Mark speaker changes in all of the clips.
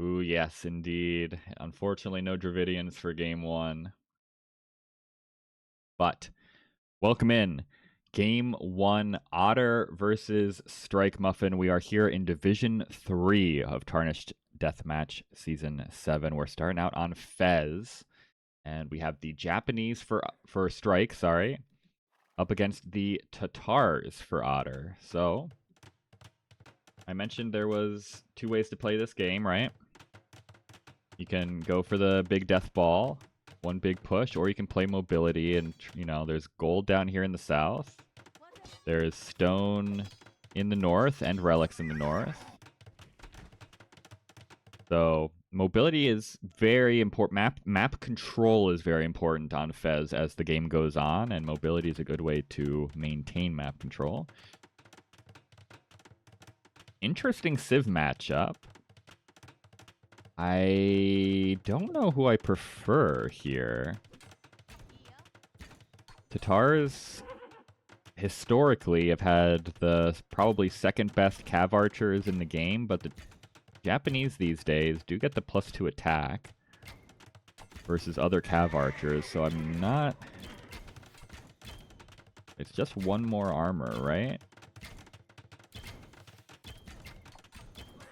Speaker 1: Ooh, yes, indeed. Unfortunately, no Dravidians for game one. But welcome in. Game one, Otter versus StrikeMuffin. We are here in Division 3 of Tarnished DeathMatch Season 7. We're starting out on Fez. And we have the Japanese for Strike, up against the Tatars for Otter. So, I mentioned there was two ways to play this game, right? You can go for the big death ball, one big push, or you can play mobility. And, you know, there's gold down here in the south. There's stone in the north and relics in the north. So mobility is very important. Map control is very important on Fez as the game goes on, and mobility is a good way to maintain map control. Interesting Civ matchup. I don't know who I prefer here. Tatars historically have had the probably second best cav archers in the game, but the Japanese these days do get the +2 attack versus other cav archers, so I'm not... It's just one more armor, right?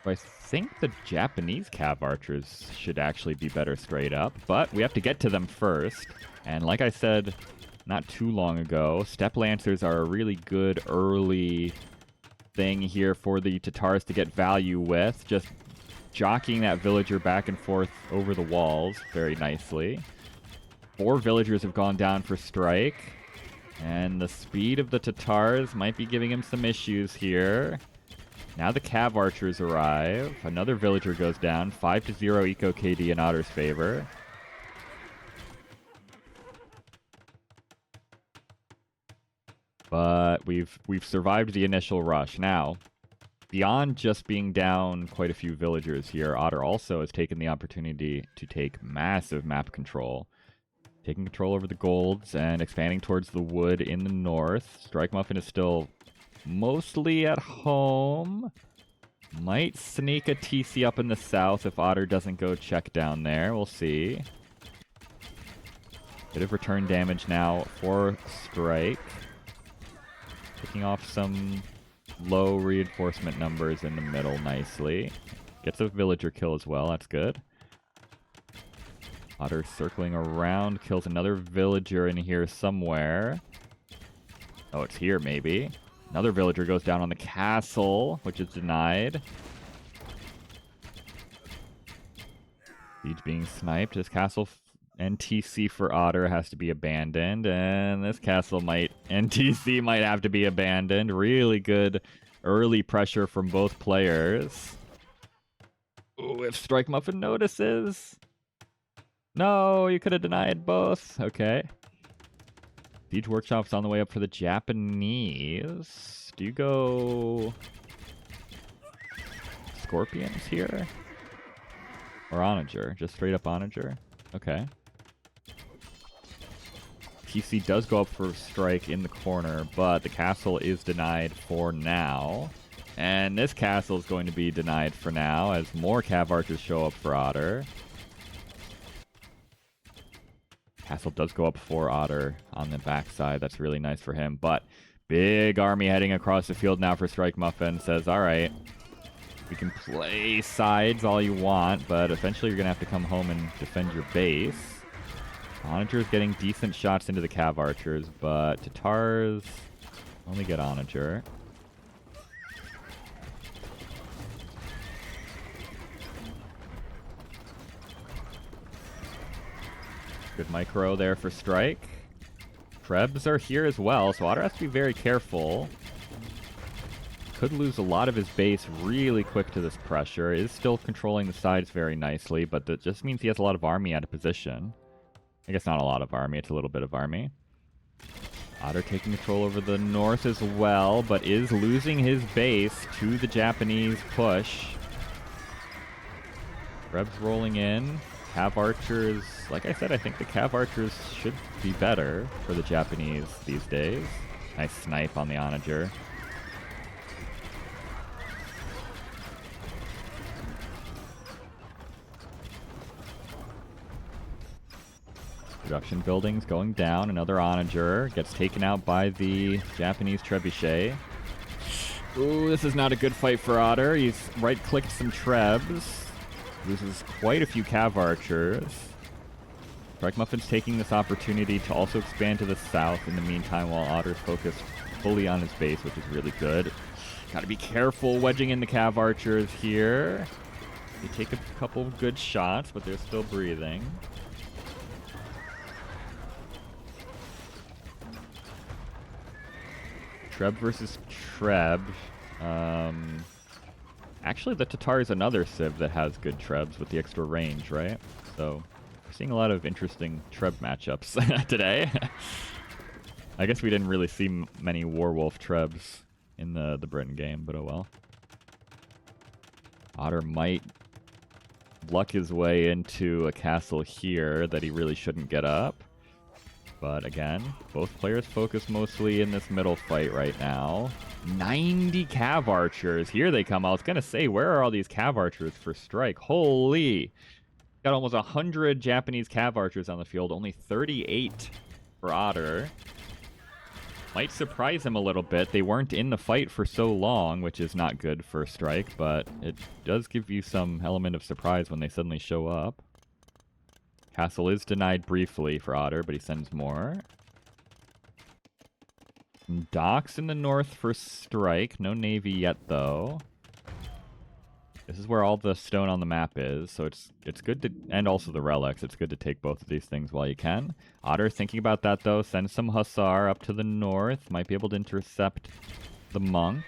Speaker 1: I think the Japanese cav archers should actually be better straight up, but we have to get to them first. And like I said not too long ago, step lancers are a really good early thing here for the Tatars to get value with. Just jockeying that villager back and forth over the walls very nicely. 4 villagers have gone down for Strike. And the speed of the Tatars might be giving him some issues here. Now the cav archers arrive. Another villager goes down. 5-0 eco KD in Otter's favor. But we've survived the initial rush. Now, beyond just being down quite a few villagers here, Otter also has taken the opportunity to take massive map control. Taking control over the golds and expanding towards the wood in the north. StrikeMuffin is still mostly at home. Might sneak a TC up in the south if Otter doesn't go check down there. We'll see. Bit of return damage now for Strike. Picking off some low reinforcement numbers in the middle nicely. Gets a villager kill as well. That's good. Otter circling around. Kills another villager in here somewhere. Oh, it's here maybe. Another villager goes down on the castle, which is denied. Siege being sniped. This castle NTC for Otter has to be abandoned, and this castle NTC might have to be abandoned. Really good early pressure from both players. Ooh, if StrikeMuffin notices. No, you could have denied both. Okay. Siege Workshop's on the way up for the Japanese. Do you go Scorpions here? Or Onager? Just straight up Onager? Okay. TC does go up for Strike in the corner, but the castle is denied for now. And this castle is going to be denied for now as more cav archers show up for Otter. Castle does go up for Otter on the backside. That's really nice for him. But big army heading across the field now for StrikeMuffin. Says, all right, we can play sides all you want, but eventually you're going to have to come home and defend your base. Onager is getting decent shots into the cav archers, but Tatars only get Onager. Good micro there for Strike. Krebs are here as well, so Otter has to be very careful. Could lose a lot of his base really quick to this pressure. Is still controlling the sides very nicely, but that just means he has a lot of army out of position. I guess not a lot of army, it's a little bit of army. Otter taking control over the north as well, but is losing his base to the Japanese push. Krebs rolling in. Cav archers, like I said, I think the cav archers should be better for the Japanese these days. Nice snipe on the Onager. Production buildings going down. Another onager gets taken out by the Japanese trebuchet. Ooh, this is not a good fight for Otter. He's right-clicked some trebs. Loses quite a few cav archers. StrikeMuffin's taking this opportunity to also expand to the south in the meantime while Otter's focused fully on his base, which is really good. Gotta be careful wedging in the cav archers here. They take a couple of good shots, but they're still breathing. Treb versus Treb. Actually, the Tatar is another civ that has good trebs with the extra range, right? So, we're seeing a lot of interesting Treb matchups today. I guess we didn't really see many Warwolf Trebs in the Britain game, but oh well. Otter might luck his way into a castle here that he really shouldn't get up. But again, both players focus mostly in this middle fight right now. 90 cav archers. Here they come. I was going to say, where are all these cav archers for Strike? Holy. Got almost 100 Japanese cav archers on the field. Only 38 for Otter. Might surprise him a little bit. They weren't in the fight for so long, which is not good for Strike, but it does give you some element of surprise when they suddenly show up. Castle is denied briefly for Otter, but he sends more. Some docks in the north for Strike. No navy yet, though. This is where all the stone on the map is, so it's good to... And also the relics. It's good to take both of these things while you can. Otter, thinking about that, though, sends some hussar up to the north. Might be able to intercept the monk.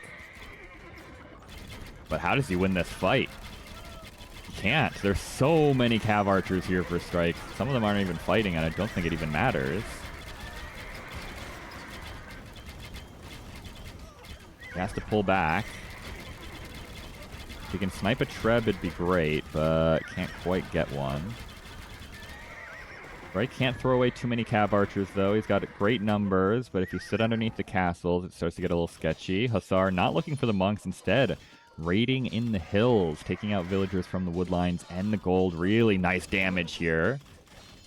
Speaker 1: But how does he win this fight? Can't. There's so many cav archers here for Strike. Some of them aren't even fighting, and I don't think it even matters. He has to pull back. If he can snipe a treb, it'd be great, but can't quite get one. Strike can't throw away too many cav archers, though. He's got great numbers, but if you sit underneath the castles, it starts to get a little sketchy. Hussar not looking for the monks, instead raiding in the hills, taking out villagers from the wood lines and the gold. Really nice damage here.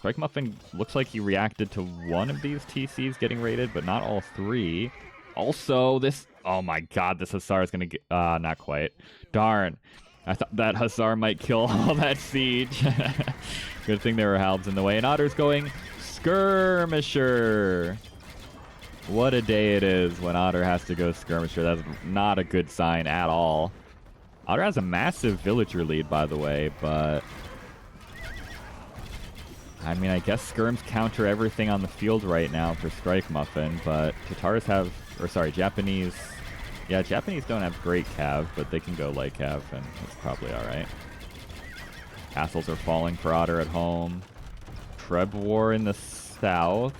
Speaker 1: StrikeMuffin looks like he reacted to one of these TCs getting raided, but not all three. Also, this... Oh my god, this Hussar is going to get... not quite. Darn. I thought that Hussar might kill all that siege. Good thing there were halbs in the way. And Otter's going Skirmisher. What a day it is when Otter has to go Skirmisher. That's not a good sign at all. Otter has a massive villager lead, by the way, but... I mean, I guess Skirms counter everything on the field right now for StrikeMuffin, but Tatars have... Or sorry, Japanese... Yeah, Japanese don't have great cav, but they can go light cav, and it's probably alright. Castles are falling for Otter at home. Treb War in the south.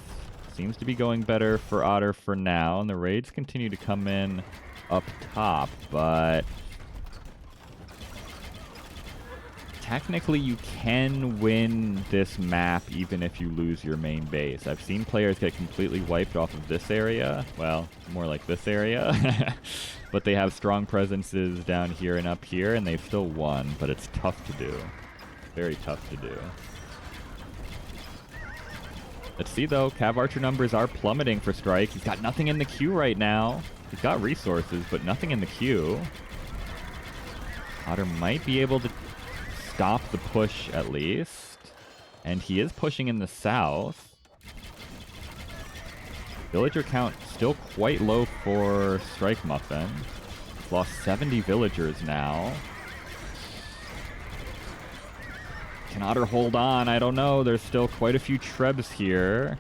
Speaker 1: Seems to be going better for Otter for now, and the raids continue to come in up top, but... Technically, you can win this map even if you lose your main base. I've seen players get completely wiped off of this area. Well, more like this area. But they have strong presences down here and up here, and they've still won, but it's tough to do. Very tough to do. Let's see, though. Cav Archer numbers are plummeting for Strike. He's got nothing in the queue right now. He's got resources, but nothing in the queue. Otter might be able to stop the push at least. And he is pushing in the south. Villager count still quite low for StrikeMuffin. He's lost 70 villagers now. Can Otter hold on? I don't know. There's still quite a few trebs here.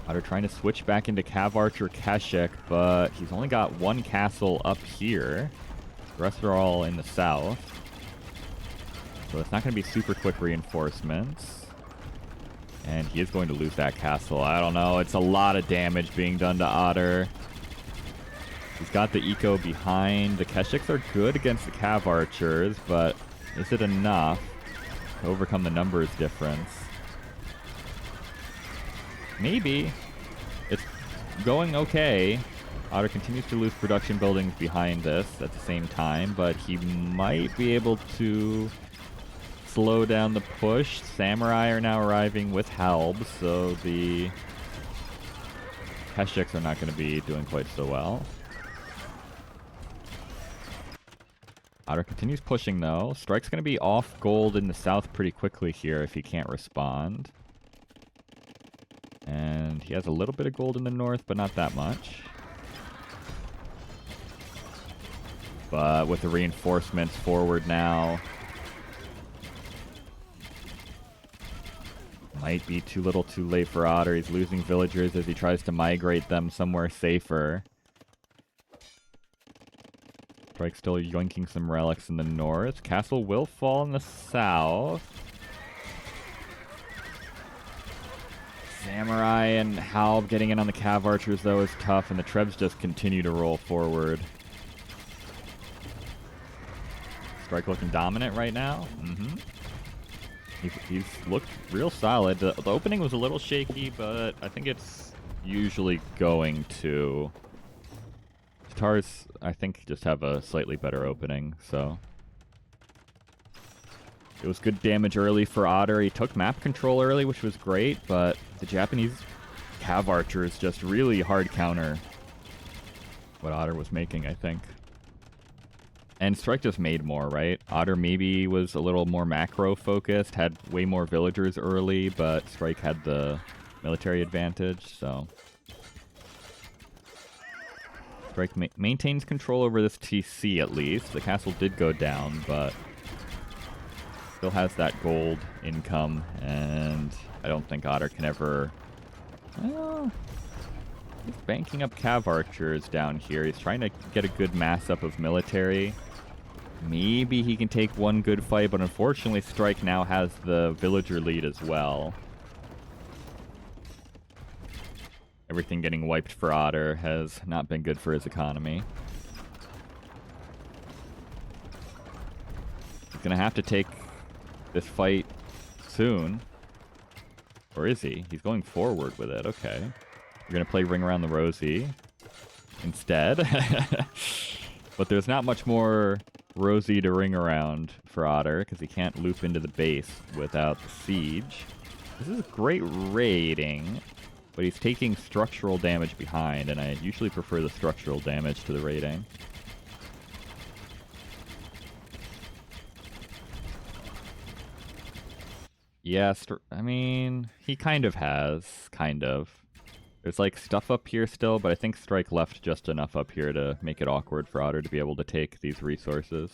Speaker 1: Otter trying to switch back into Cav Archer Keshik, but he's only got one castle up here. The rest are all in the south. So it's not going to be super quick reinforcements. And he is going to lose that castle. I don't know. It's a lot of damage being done to Otter. He's got the eco behind. The Keshiks are good against the Cav Archers, but is it enough to overcome the numbers difference? Maybe. It's going okay. Otter continues to lose production buildings behind this at the same time, but he might be able to slow down the push. Samurai are now arriving with halbs, so the Keshiks are not going to be doing quite so well. Otter continues pushing, though. Strike's going to be off gold in the south pretty quickly here if he can't respond. And he has a little bit of gold in the north, but not that much. But with the reinforcements forward now, might be too little too late for Otter. He's losing villagers as he tries to migrate them somewhere safer. Strike still yoinking some relics in the north. Castle will fall in the south. Samurai and Halb getting in on the Cav Archers, though, is tough, and the Trebs just continue to roll forward. Strike looking dominant right now. He's looked real solid. The opening was a little shaky, but I think it's usually going to. Tars, I think, just have a slightly better opening, so. It was good damage early for Otter. He took map control early, which was great, but the Japanese Cav Archers just really hard counter what Otter was making, I think. And Strike just made more, right? Otter maybe was a little more macro-focused, had way more villagers early, but Strike had the military advantage, so. Strike maintains control over this TC, at least. The castle did go down, but still has that gold income, and I don't think Otter can ever. Well, he's banking up Cav Archers down here. He's trying to get a good mass up of military. Maybe he can take one good fight, but unfortunately Strike now has the villager lead as well. Everything getting wiped for Otter has not been good for his economy. He's going to have to take this fight soon. Or is he? He's going forward with it. Okay. We're going to play Ring Around the Rosie instead. But there's not much more Rosie to ring around for Otter because he can't loop into the base without the siege. This is great raiding, but he's taking structural damage behind, and I usually prefer the structural damage to the raiding. Yes, I mean, he kind of has, kind of. There's like stuff up here still, but I think Strike left just enough up here to make it awkward for Otter to be able to take these resources.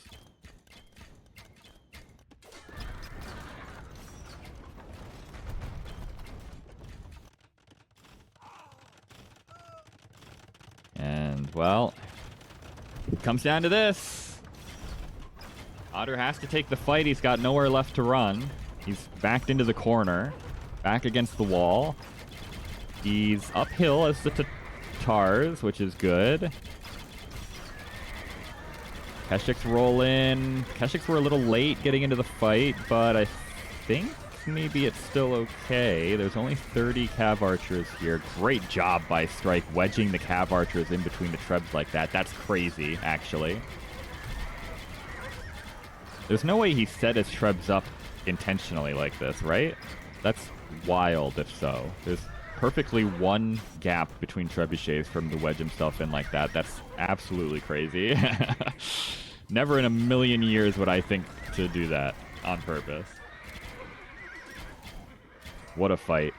Speaker 1: And, well, it comes down to this. Otter has to take the fight. He's got nowhere left to run. He's backed into the corner, back against the wall. He's uphill as the Tatars, which is good. Keshiks roll in. Keshiks were a little late getting into the fight, but I think maybe it's still okay. There's only 30 Cav Archers here. Great job by Strike wedging the Cav Archers in between the Trebs like that. That's crazy, actually. There's no way he set his Trebs up intentionally like this, right? That's wild if so. There's perfectly one gap between trebuchets for him to wedge himself in like that. That's absolutely crazy. Never in a million years would I think to do that on purpose. What a fight.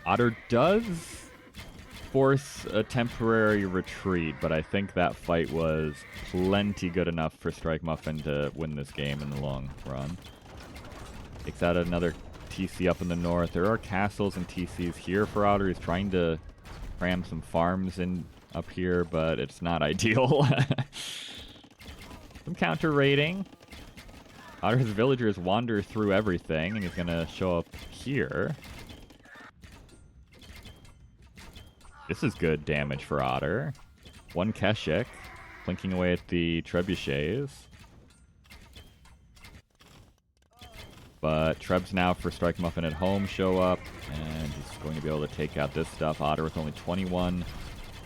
Speaker 1: Otter does force a temporary retreat, but I think that fight was plenty good enough for StrikeMuffin to win this game in the long run. Takes out another TC up in the north. There are castles and TCs here for Otter. He's trying to cram some farms in up here, but it's not ideal. Some counter raiding. Otter's villagers wander through everything, and he's going to show up here. This is good damage for Otter. One Keshik, plinking away at the trebuchets. But Trebs now for StrikeMuffin at home show up, and he's going to be able to take out this stuff. Otter with only 21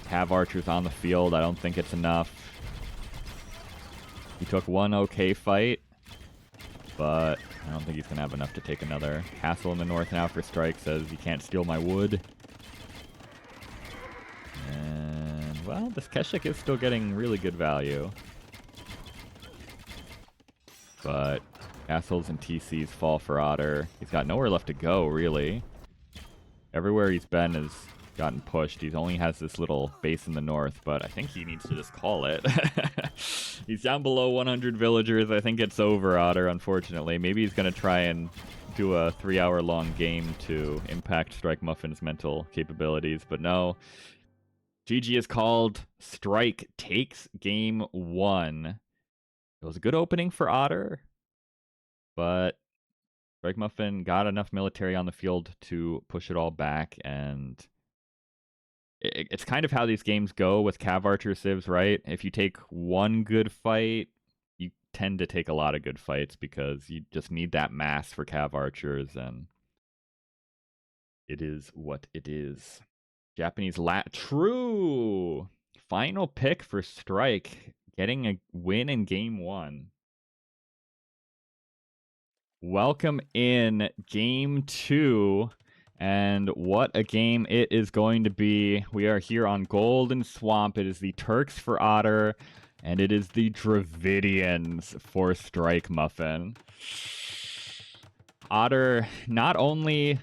Speaker 1: Cav Archers on the field. I don't think it's enough. He took one okay fight. but I don't think he's going to have enough to take another castle in the north now for Strike. Says you can't steal my wood. And, well, this Keshik is still getting really good value. But castles and TCs fall for Otter. He's got nowhere left to go, really. Everywhere he's been has gotten pushed. He only has this little base in the north, but I think he needs to just call it. He's down below 100 villagers. I think it's over, Otter, unfortunately. Maybe he's going to try and do a 3-hour-long game to impact StrikeMuffin's mental capabilities, but no. GG is called. Strike takes game 1. It was a good opening for Otter, but StrikeMuffin got enough military on the field to push it all back, and it's kind of how these games go with Cav Archer civs, right? If you take one good fight, you tend to take a lot of good fights because you just need that mass for Cav Archers, and it is what it is. Japanese True! Final pick for Strike, getting a win in game 1. Welcome in game 2, and what a game it is going to be. We are here on Golden Swamp. It is the Turks for Otter, and it is the Dravidians for StrikeMuffin. Otter not only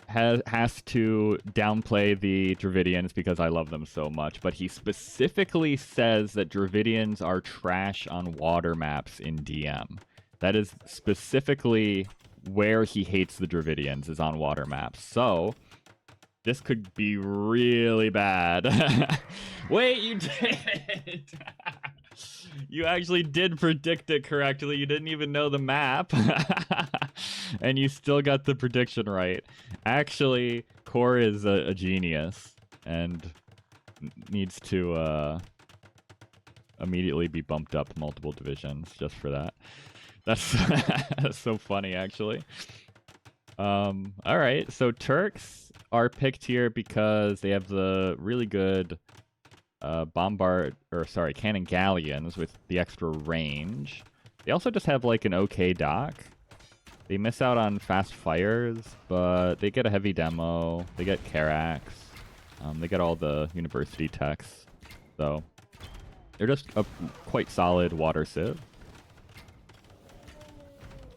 Speaker 1: has to downplay the Dravidians because I love them so much, but he specifically says that Dravidians are trash on water maps in DM. That is specifically where he hates the Dravidians, is on water maps. So this could be really bad. Wait, you did it! You actually did predict it correctly. You didn't even know the map. And you still got the prediction right. Actually, Core is a genius and needs to immediately be bumped up multiple divisions just for that. That's so funny, actually. All right, so Turks are picked here because they have the really good cannon galleons with the extra range. They also just have like an okay dock. They miss out on fast fires, but they get a heavy demo. They get Carax. They get all the university techs. So they're just a quite solid water civ.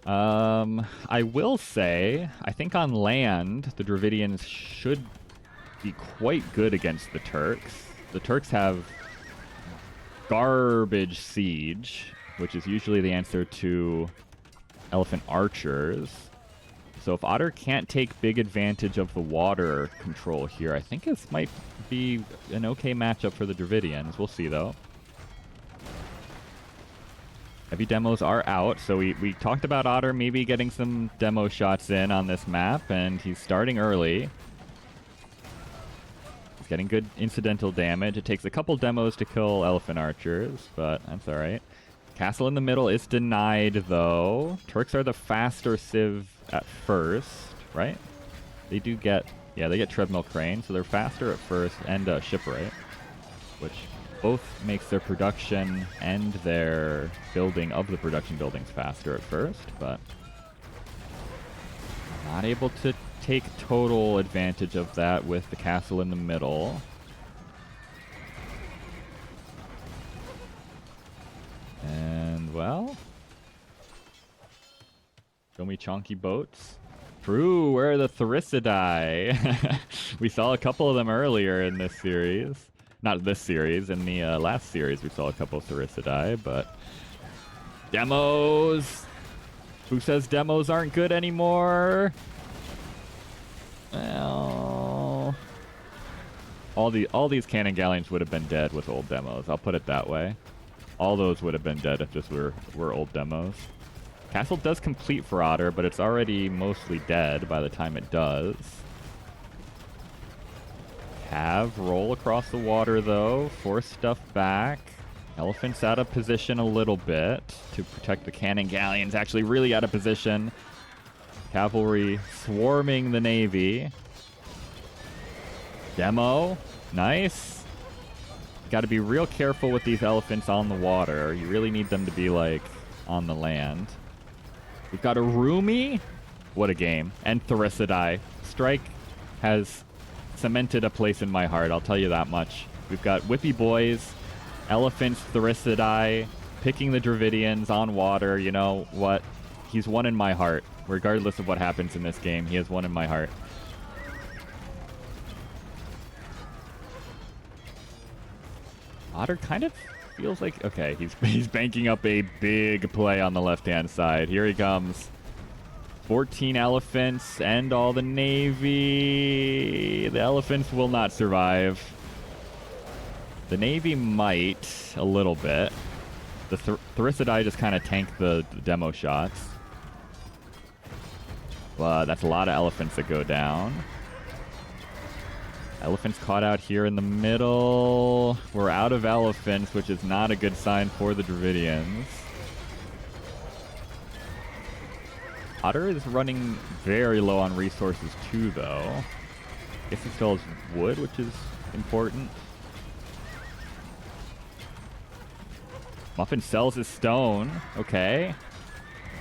Speaker 1: I will say, I think on land, the Dravidians should be quite good against the Turks. The Turks have garbage siege, which is usually the answer to elephant archers. So if Otter can't take big advantage of the water control here, I think this might be an okay matchup for the Dravidians. We'll see, though. Heavy demos are out, so we talked about Otter maybe getting some demo shots in on this map, and he's starting early. He's getting good incidental damage. It takes a couple demos to kill elephant archers, but that's alright. Castle in the middle is denied, though. Turks are the faster civ at first, right? They do get, yeah, they get treadmill crane, so they're faster at first, and shipwright, which both makes their production and their building of the production buildings faster at first, but not able to take total advantage of that with the castle in the middle. And, well, show me chonky boats. True, where are the Therisidae? We saw a couple of them earlier in this series. Not this series, in the last series we saw a couple of Therisidae, but demos! Who says demos aren't good anymore? Well, all these cannon galleons would have been dead with old demos, I'll put it that way. All those would have been dead if this were old demos. Castle does complete for Otter, but it's already mostly dead by the time it does. Have roll across the water, though. Force stuff back. Elephant's out of position a little bit to protect the cannon galleons. Actually really out of position. Cavalry swarming the navy. Demo. Nice. Got to be real careful with these elephants on the water. You really need them to be, like, on the land. We've got a Roomy. What a game. And Thericidai. Strike has cemented a place in my heart, I'll tell you that much. We've got Whippy Boys, Elephants, Thericidai, picking the Dravidians on water. You know what? He's one in my heart. Regardless of what happens in this game, he has one in my heart. Otter kind of feels like... Okay, he's banking up a big play on the left-hand side. Here he comes. 14 elephants and all the navy. The elephants will not survive. The navy might a little bit. The Thericidai just kind of tank the demo shots. But that's a lot of elephants that go down. Elephants caught out here in the middle. We're out of elephants, which is not a good sign for the Dravidians. Otter is running very low on resources too, though. I guess he still has wood, which is important. Muffin sells his stone. Okay.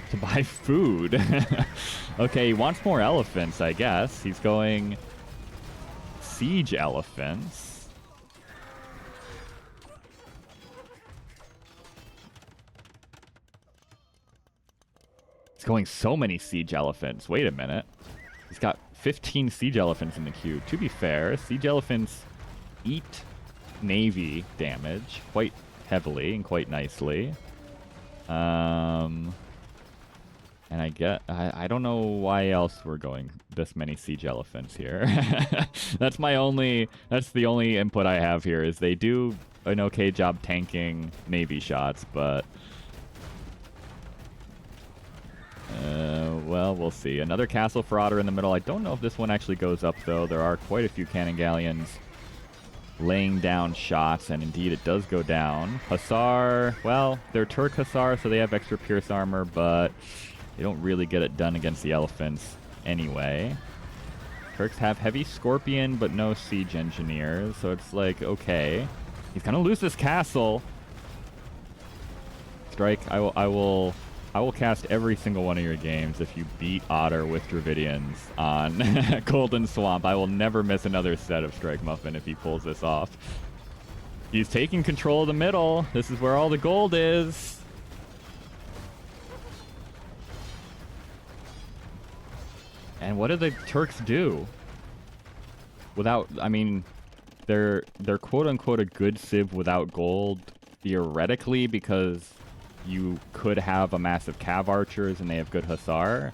Speaker 1: To buy food. Okay, he wants more elephants, I guess. He's going siege elephants. He's going so many siege elephants. Wait a minute. He's got 15 siege elephants in the queue. To be fair, siege elephants eat navy damage quite heavily and quite nicely. And I don't know why else we're going this many siege elephants here. That's the only input I have here, is they do an okay job tanking navy shots, but well, we'll see. Another castle for Otter in the middle. I don't know if this one actually goes up, though. There are quite a few cannon galleons laying down shots, and indeed it does go down. Hussar, well, they're Turk Hussar, so they have extra pierce armor, but they don't really get it done against the elephants anyway. Turks have heavy scorpion, but no siege engineers, so it's like, okay. He's gonna lose this castle. Strike, I will cast every single one of your games if you beat Otter with Dravidians on Golden Swamp. I will never miss another set of StrikeMuffin if he pulls this off. He's taking control of the middle. This is where all the gold is. And what do the Turks do? Without, I mean, they're quote-unquote a good civ without gold, theoretically, because you could have a massive cav archers and they have good hussar,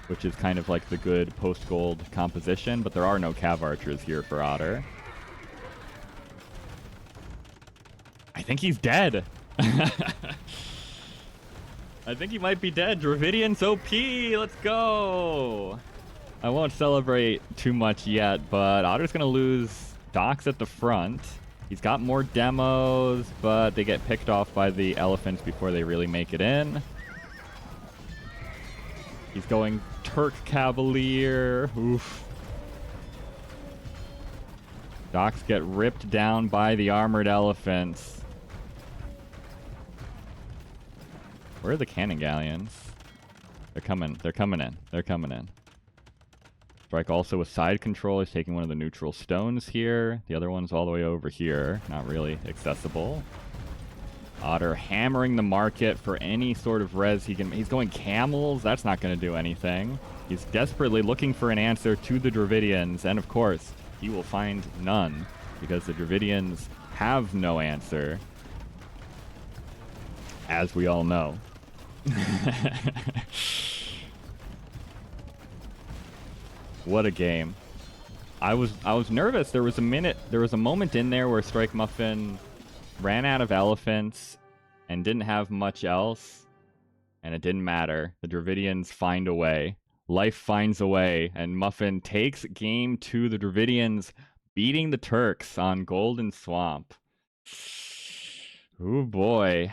Speaker 1: which is kind of like the good post-gold composition, but there are no cav archers here for Otter. I think he's dead. I think he might be dead. Dravidians OP, let's go. I won't celebrate too much yet, but Otter's gonna lose docks at the front. He's got more demos, but they get picked off by the elephants before they really make it in. He's going Turk Cavalier. Oof. Docks get ripped down by the armored elephants. Where are the cannon galleons? They're coming in. They're coming in. Strike also with side control. He's taking one of the neutral stones here. The other one's all the way over here. Not really accessible. Otter hammering the market for any sort of res he can. He's going camels. That's not going to do anything. He's desperately looking for an answer to the Dravidians. And of course, he will find none, because the Dravidians have no answer, as we all know. What a game. I was nervous. There was a moment in there where StrikeMuffin ran out of elephants and didn't have much else, and it didn't matter. The Dravidians find a way. Life finds a way, and Muffin takes game to the Dravidians, beating the Turks on Golden Swamp. Oh boy.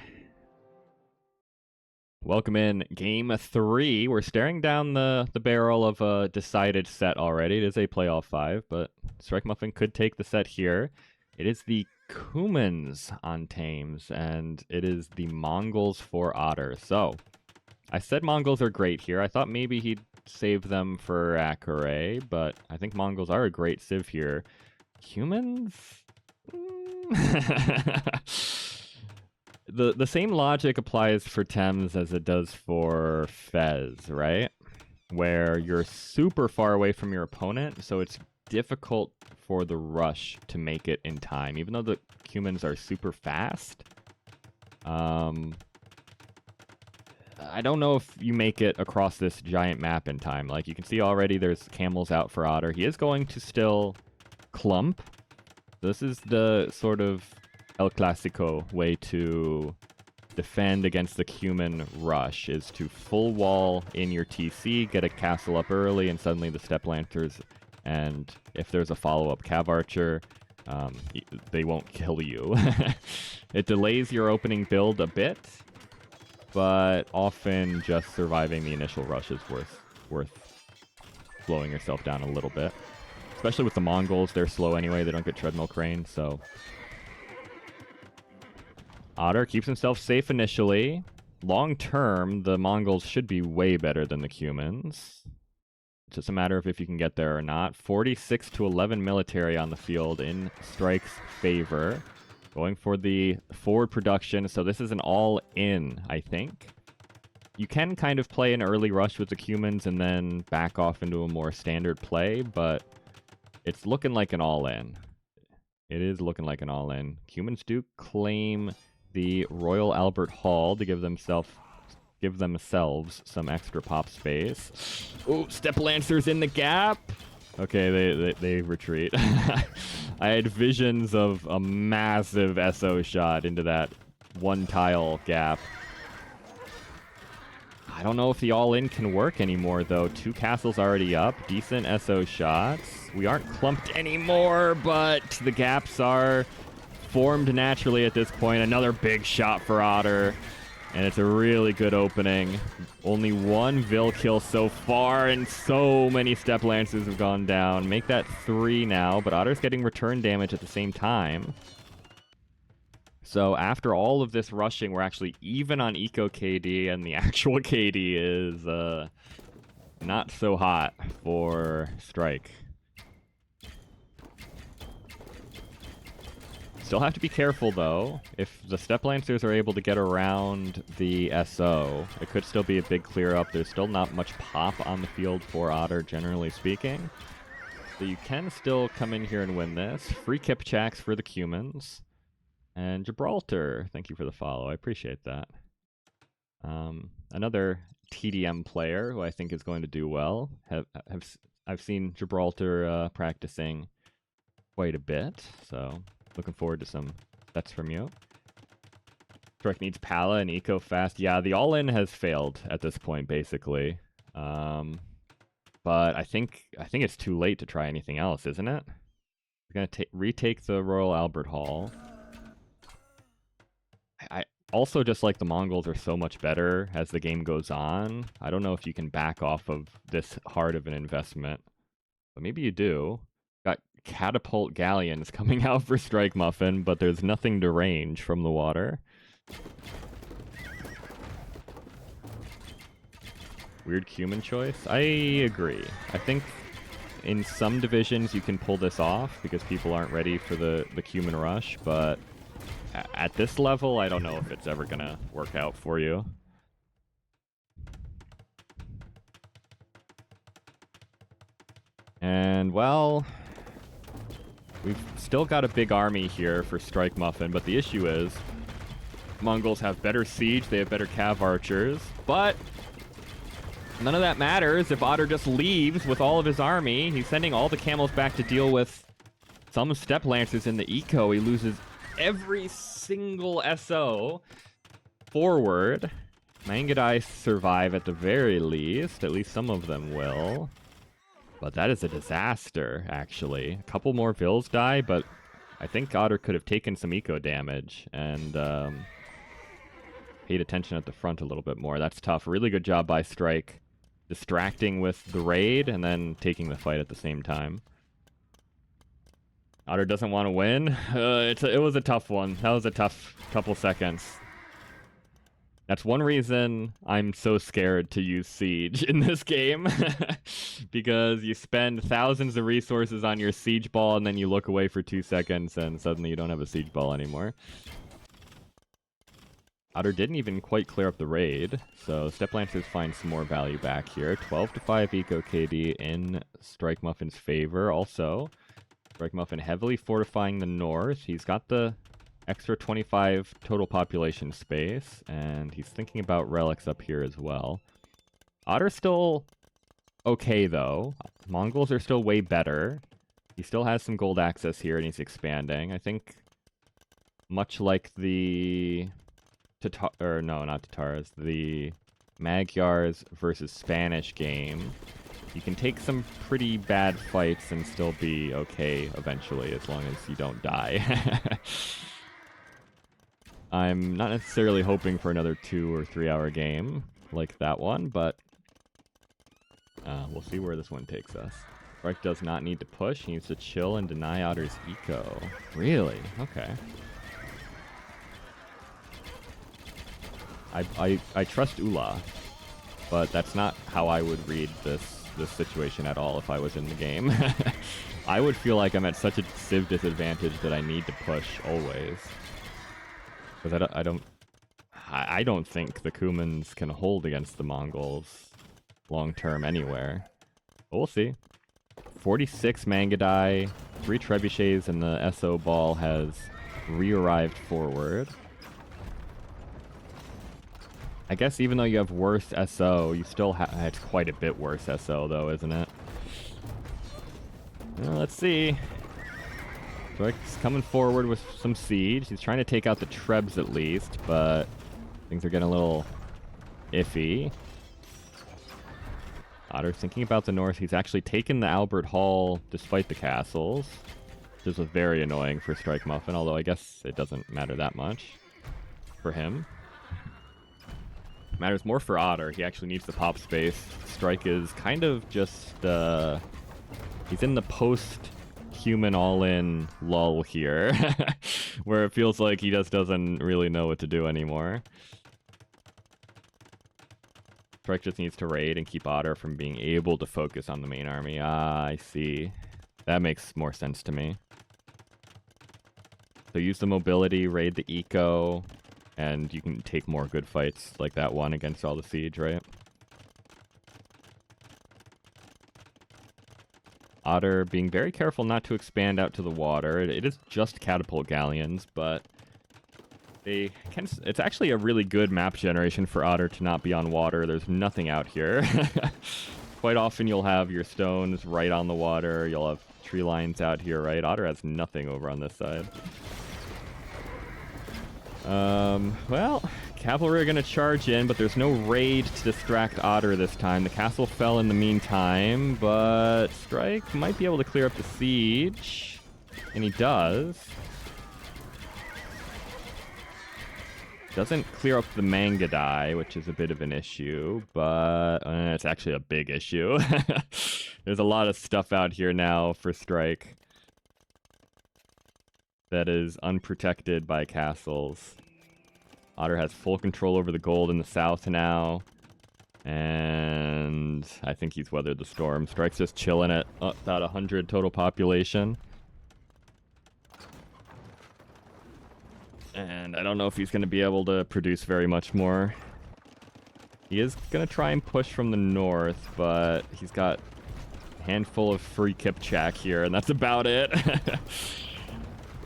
Speaker 1: Welcome in game 3. We're staring down the barrel of a decided set already. It is a playoff 5, but StrikeMuffin could take the set here. It is the Cumans on Thames, and it is the Mongols for Otter. So, I said Mongols are great here. I thought maybe he'd save them for Akure, but I think Mongols are a great civ here. Humans? The same logic applies for Thames as it does for Fez, right? Where you're super far away from your opponent, so it's difficult for the rush to make it in time, even though the humans are super fast. I don't know if you make it across this giant map in time. Like, you can see already there's camels out for Otter. He is going to still clump. This is the sort of El Clasico way to defend against the human rush, is to full wall in your TC, get a castle up early, and suddenly the Step Lancers, and if there's a follow-up Cav Archer, they won't kill you. It delays your opening build a bit, but often just surviving the initial rush is worth slowing yourself down a little bit. Especially with the Mongols, they're slow anyway, they don't get treadmill crane, so... Otter keeps himself safe initially. Long term, the Mongols should be way better than the humans. It's just a matter of if you can get there or not. 46 to 11 military on the field in Strike's favor. Going for the forward production, so this is an all-in, I think. You can kind of play an early rush with the humans and then back off into a more standard play, but it's looking like an all-in. It is looking like an all-in. Humans do claim the Royal Albert Hall to give themselves some extra pop space. Oh, Step Lancers in the gap. Okay, they retreat. I had visions of a massive SO shot into that one tile gap. I don't know if the all-in can work anymore, though. 2 castles already up. Decent SO shots. We aren't clumped anymore, but the gaps are formed naturally at this point. Another big shot for Otter, and it's a really good opening. Only 1 Vil kill so far, and so many Step Lancers have gone down. Make that 3 now, but Otter's getting return damage at the same time. So after all of this rushing, we're actually even on Eco KD, and the actual KD is not so hot for Strike. Still have to be careful, though. If the Step Lancers are able to get around the SO, it could still be a big clear-up. There's still not much pop on the field for Otter, generally speaking. So you can still come in here and win this. Free Kipchaks for the Cumans. And Gibraltar, thank you for the follow. I appreciate that. Another TDM player who I think is going to do well. I've seen Gibraltar practicing quite a bit, so looking forward to some sets from you. Strike needs Pala and Eco fast. Yeah, the all-in has failed at this point, basically. But I think it's too late to try anything else, isn't it? We're gonna retake the Royal Albert Hall. I also just like the Mongols are so much better as the game goes on. I don't know if you can back off of this hard of an investment, but maybe you do. Got catapult galleons coming out for StrikeMuffin, but there's nothing to range from the water. Weird Cuman choice? I agree. I think in some divisions you can pull this off because people aren't ready for the Cuman rush, but at this level, I don't know if it's ever gonna work out for you. And, well, we've still got a big army here for StrikeMuffin, but the issue is Mongols have better siege, they have better Cav Archers, but none of that matters if Otter just leaves with all of his army. He's sending all the camels back to deal with some Step Lancers in the eco. He loses every single SO forward. Mangadai survive at the very least. At least some of them will. But that is a disaster, actually. A couple more Vils die, but I think Otter could have taken some eco damage and paid attention at the front a little bit more. That's tough. Really good job by Strike. Distracting with the raid and then taking the fight at the same time. Otter doesn't want to win. It was a tough one. That was a tough couple seconds. That's one reason I'm so scared to use Siege in this game. Because you spend thousands of resources on your Siege ball, and then you look away for 2 seconds, and suddenly you don't have a Siege ball anymore. Otter didn't even quite clear up the raid, so Step Lancers find some more value back here. 12-5 Eco KD in StrikeMuffin's favor. Also, StrikeMuffin heavily fortifying the north. He's got the extra 25 total population space, and he's thinking about relics up here as well. Otter's still okay, though. Mongols are still way better. He still has some gold access here, and he's expanding. I think much like the or no, not Tatars, the Magyars versus Spanish game, you can take some pretty bad fights and still be okay eventually, as long as you don't die. I'm not necessarily hoping for another 2 or 3 hour game like that one, but we'll see where this one takes us. Strike does not need to push. He needs to chill and deny Otter's eco. Really? Okay. I trust Ula, but that's not how I would read this situation at all if I was in the game. I would feel like I'm at such a civ disadvantage that I need to push always. Because I don't think the Kumans can hold against the Mongols long term anywhere. But we'll see. 46 Mangadai, 3 Trebuchets, and the SO ball has re-arrived forward. I guess even though you have worse SO, you still have... It's quite a bit worse SO, though, isn't it? Well, let's see. Strike's coming forward with some siege. He's trying to take out the Trebs at least, but things are getting a little iffy. Otter's thinking about the north. He's actually taken the Albert Hall despite the castles, which is very annoying for StrikeMuffin, although I guess it doesn't matter that much for him. Matters more for Otter. He actually needs the pop space. Strike is kind of just, he's in the post-human all-in lull here, where it feels like he just doesn't really know what to do anymore. Strike just needs to raid and keep Otter from being able to focus on the main army. Ah, I see. That makes more sense to me. So use the mobility, raid the eco, and you can take more good fights like that one against all the siege, right? Otter being very careful not to expand out to the water. It is just catapult galleons, but they can... It's actually a really good map generation for Otter to not be on water. There's nothing out here. Quite often you'll have your stones right on the water. You'll have tree lines out here, right? Otter has nothing over on this side. Well, cavalry are going to charge in, but there's no raid to distract Otter this time. The castle fell in the meantime, but Strike might be able to clear up the siege, and he does. Doesn't clear up the Mangadai, which is a bit of an issue, but it's actually a big issue. There's a lot of stuff out here now for Strike that is unprotected by castles. Otter has full control over the gold in the south now, and I think he's weathered the storm. Strike's just chilling at about 100 total population. And I don't know if he's going to be able to produce very much more. He is going to try and push from the north, but he's got a handful of free Kipchak here, and that's about it.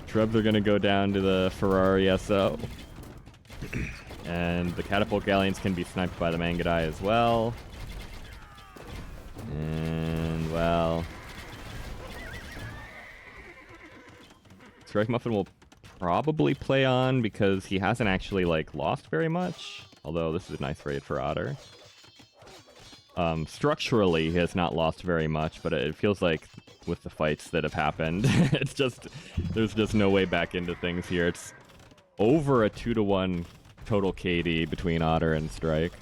Speaker 1: Trebs are going to go down to the Ferrari SO. And the catapult galleons can be sniped by the Mangadai as well. And, well... StrikeMuffin will probably play on because he hasn't actually, like, lost very much. Although this is a nice raid for Otter. Structurally, he has not lost very much, but it feels like with the fights that have happened, it's just... There's just no way back into things here. It's over a 2-to-1 total KD between Otter and Strike.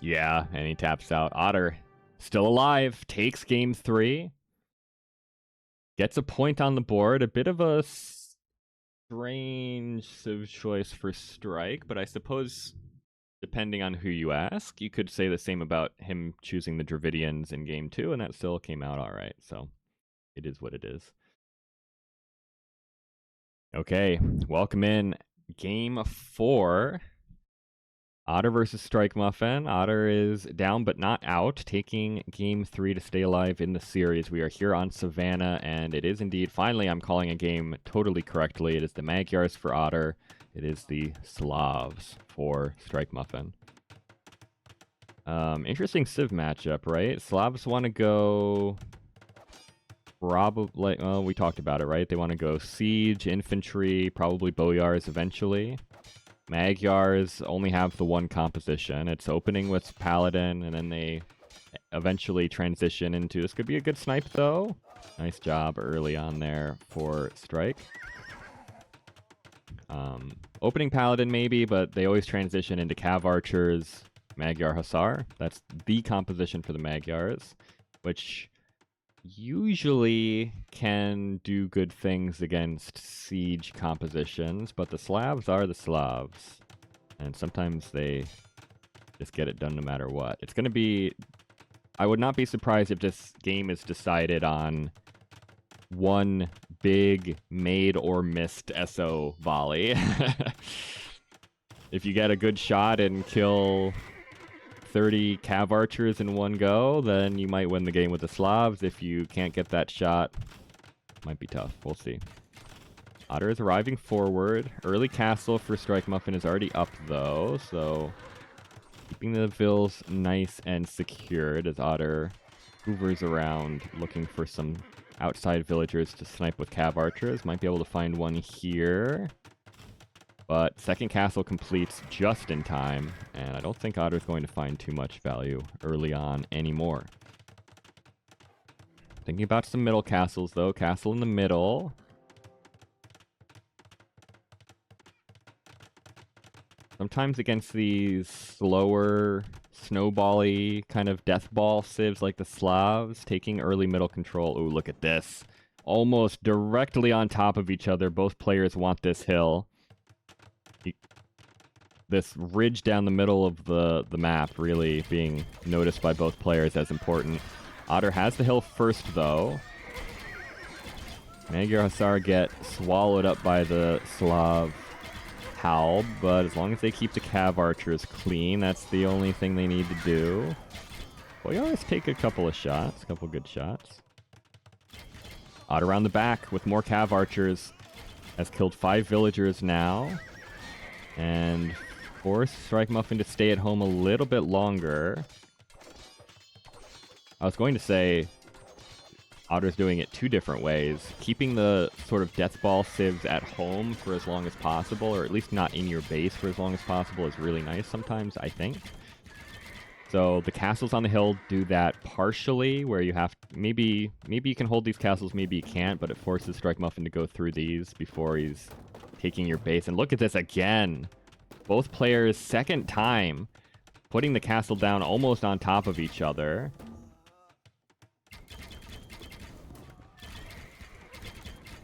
Speaker 1: Yeah, and he taps out. Otter, still alive, takes game 3. Gets a point on the board. A bit of a strange civ choice for Strike, but I suppose depending on who you ask, you could say the same about him choosing the Dravidians in game 2, and that still came out alright, so it is what it is. Okay, welcome in game 4. Otter versus StrikeMuffin. Otter is down but not out, taking game 3 to stay alive in the series. We are here on Savannah, and it is indeed, finally, I'm calling a game totally correctly. It is the Magyars for Otter. It is the Slavs for StrikeMuffin. Interesting civ matchup, right? Slavs want to go... Probably, well, we talked about it, right? They want to go siege, infantry, probably boyars eventually. Magyars only have the one composition. It's opening with paladin, and then they eventually transition into... This could be a good snipe, though. Nice job early on there for Strike. Opening paladin, maybe, but they always transition into cav archers, Magyar Hussar. That's the composition for the Magyars, which... usually can do good things against siege compositions, but the Slavs are the Slavs, and sometimes they just get it done no matter what. It's going to be... I would not be surprised if this game is decided on one big made or missed SO volley. If you get a good shot and kill 30 cav archers in one go, then you might win the game with the Slavs. If you can't get that shot, might be tough. We'll see. Otter is arriving forward. Early castle for StrikeMuffin is already up, though, so keeping the vills nice and secured as Otter hoovers around looking for some outside villagers to snipe with cav archers. Might be able to find one here. But second castle completes just in time, and I don't think Otter's going to find too much value early on anymore. Thinking about some middle castles, though. Castle in the middle. Sometimes against these slower, snowball-y kind of death ball civs like the Slavs, taking early middle control. Ooh, look at this. Almost directly on top of each other. Both players want this hill. This ridge down the middle of the map really being noticed by both players as important. Otter has the hill first, though. Magyar Hussar get swallowed up by the Slav Halb, but as long as they keep the cav archers clean, that's the only thing they need to do. Boyars take a couple of shots, a couple good shots. Otter around the back with more cav archers. Has killed 5 villagers now. And force StrikeMuffin to stay at home a little bit longer. I was going to say Otter's doing it 2 different ways. Keeping the sort of death ball civs at home for as long as possible, or at least not in your base for as long as possible, is really nice sometimes, I think. So the castles on the hill do that partially, where you have... Maybe you can hold these castles, maybe you can't, but it forces StrikeMuffin to go through these before he's taking your base. And look at this again! Both players, second time, putting the castle down almost on top of each other.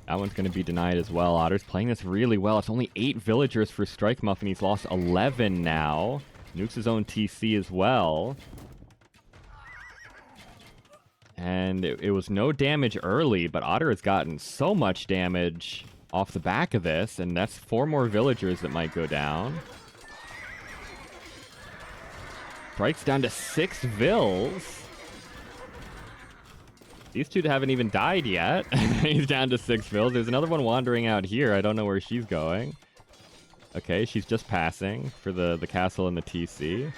Speaker 1: That one's going to be denied as well. Otter's playing this really well. It's only 8 villagers for StrikeMuffin. He's lost 11 now. Nukes his own TC as well. And it was no damage early, but Otter has gotten so much damage off the back of this, and that's 4 more villagers that might go down. Strike's down to 6 vills. These 2 haven't even died yet. He's down to 6 vills. There's another one wandering out here. I don't know where she's going. Okay, she's just passing for the castle and the TC.